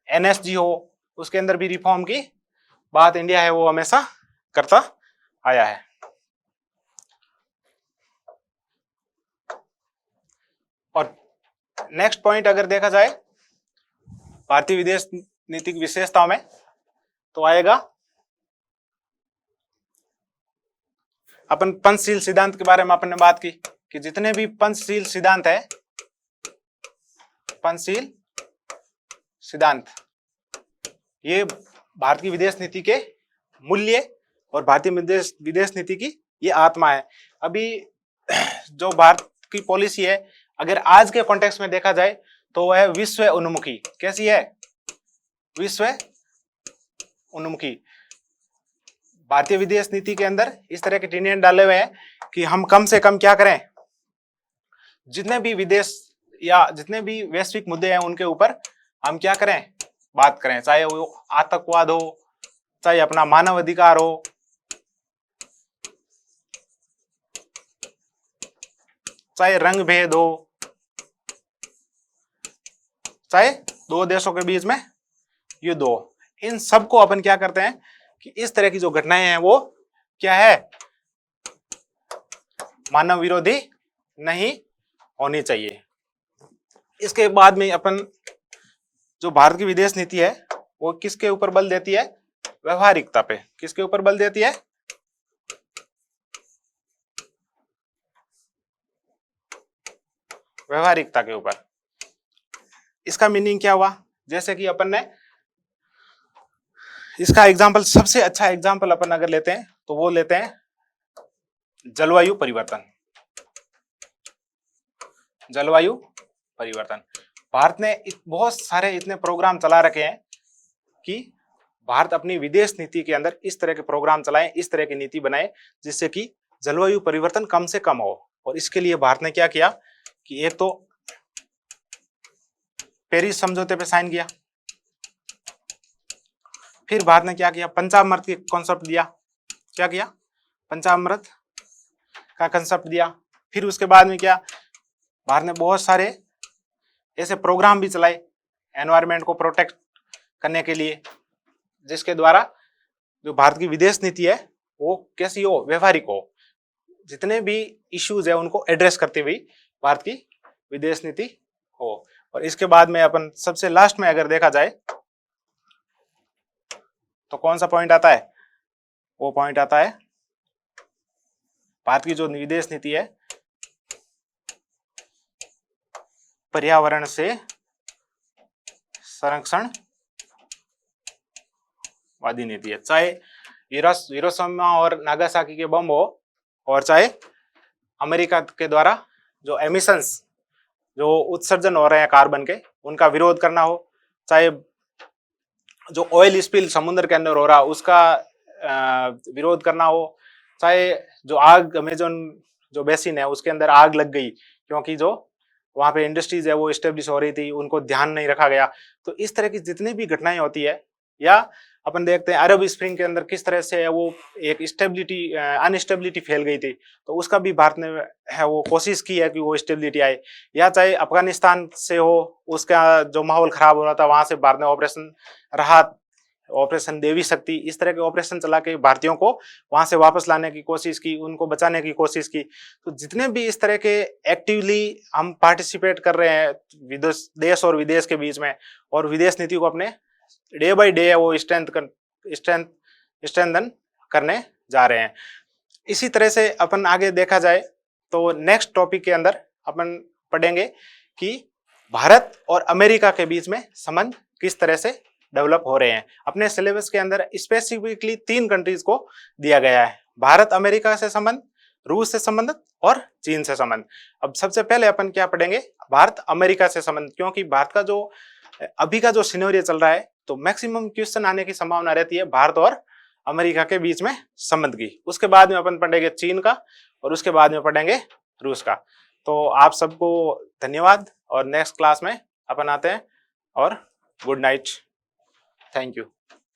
NSG हो, उसके अंदर भी रिफॉर्म की बात इंडिया है वो हमेशा करता आया है। और नेक्स्ट पॉइंट अगर देखा जाए भारतीय विदेश नीति की विशेषताओं में, तो आएगा अपन पंचशील सिद्धांत के बारे में अपन ने बात की कि जितने भी पंचशील सिद्धांत है, पंचशील सिद्धांत ये भारत की विदेश नीति के मूल्य और भारतीय विदेश नीति की ये आत्मा है। अभी जो भारत की पॉलिसी है अगर आज के कॉन्टेक्स्ट में देखा जाए तो वह विश्व उन्मुखी। कैसी है? विश्व उन्मुखी। भारतीय विदेश नीति के अंदर इस तरह के टीनियन डाले हुए हैं कि हम कम से कम क्या करें, जितने भी विदेश या जितने भी वैश्विक मुद्दे हैं उनके ऊपर हम क्या करें, बात करें, चाहे वो आतंकवाद हो, चाहे अपना मानव अधिकार हो, चाहे रंग भेद हो, चाहे दो देशों के बीच में युद्ध हो। इन सबको अपन क्या करते हैं कि इस तरह की जो घटनाएं हैं वो क्या है, मानव विरोधी नहीं होनी चाहिए। इसके बाद में अपन जो भारत की विदेश नीति है वो किसके ऊपर बल देती है? व्यवहारिकता पे। किसके ऊपर बल देती है? व्यवहारिकता के ऊपर। इसका मीनिंग क्या हुआ? जैसे कि अपन ने इसका एग्जाम्पल, सबसे अच्छा एग्जाम्पल अपन अगर लेते हैं तो वो लेते हैं जलवायु परिवर्तन। जलवायु परिवर्तन। भारत ने बहुत सारे इतने प्रोग्राम चला रखे हैं कि भारत अपनी विदेश नीति के अंदर इस तरह के प्रोग्राम चलाए, इस तरह की नीति बनाए जिससे कि जलवायु परिवर्तन कम से कम हो। और इसके लिए भारत ने क्या किया कि एक तो पेरिस समझौते पे साइन किया, फिर भारत ने क्या किया, पंचामृत की कॉन्सेप्ट दिया। क्या किया? पंचामृत का कंसेप्ट दिया। फिर उसके बाद में क्या, भारत ने बहुत सारे ऐसे प्रोग्राम भी चलाए एनवायरनमेंट को प्रोटेक्ट करने के लिए, जिसके द्वारा जो भारत की विदेश नीति है वो कैसी हो, व्यवहारिक हो, जितने भी इश्यूज है उनको एड्रेस करते हुए भारत की विदेश नीति हो। और इसके बाद में अपन सबसे लास्ट में अगर देखा जाए तो कौन सा पॉइंट आता है? वो पॉइंट आता है भारत की जो विदेश नीति है पर्यावरण से संरक्षण वादी नीति है। चाहे हिरोशिमा और नागासाकी के बम हो, और चाहे अमेरिका के द्वारा जो एमिशंस, जो उत्सर्जन हो रहे हैं कार्बन के, उनका विरोध करना हो, चाहे जो ऑयल स्पिल समुद्र के अंदर हो रहा उसका विरोध करना हो, चाहे जो आग अमेजोन जो बेसिन है उसके अंदर आग लग गई क्योंकि जो वहां पे इंडस्ट्रीज है वो इस्टेब्लिश हो रही थी, उनको ध्यान नहीं रखा गया। तो इस तरह की जितनी भी घटनाएं होती है, या अपन देखते हैं अरब स्प्रिंग के अंदर किस तरह से वो एक स्टेबिलिटी अनस्टेबिलिटी फैल गई थी, तो उसका भी भारत ने है वो कोशिश की है कि वो स्टेबिलिटी आए। या चाहे अफगानिस्तान से हो, उसका जो माहौल खराब हो रहा था, वहां से भारत ने ऑपरेशन राहत, ऑपरेशन देवी शक्ति, इस तरह के ऑपरेशन चला के भारतीयों को वहां से वापस लाने की कोशिश की, उनको बचाने की कोशिश की। तो जितने भी इस तरह के एक्टिवली हम पार्टिसिपेट कर रहे हैं देश और विदेश के बीच में, और विदेश नीति को अपने डे बाय डे वो स्ट्रेंथन करने जा रहे हैं। इसी तरह से अपन आगे देखा जाए तो नेक्स्ट टॉपिक के अंदर अपन पढ़ेंगे कि भारत और अमेरिका के बीच में संबंध किस तरह से डेवलप हो रहे हैं। अपने सिलेबस के अंदर स्पेसिफिकली 3 कंट्रीज को दिया गया है, भारत अमेरिका से संबंध, रूस से संबंध और चीन से संबंध। अब सबसे पहले अपन क्या पढ़ेंगे, भारत अमेरिका से संबंध, क्योंकि भारत का जो अभी का जो सिनेरियो चल रहा है तो मैक्सिमम क्वेश्चन आने की संभावना रहती है भारत और अमेरिका के बीच में संबंध की। उसके बाद में अपन पढ़ेंगे चीन का, और उसके बाद में पढ़ेंगे रूस का। तो आप सबको धन्यवाद, और नेक्स्ट क्लास में अपन आते हैं, और गुड नाइट, थैंक यू।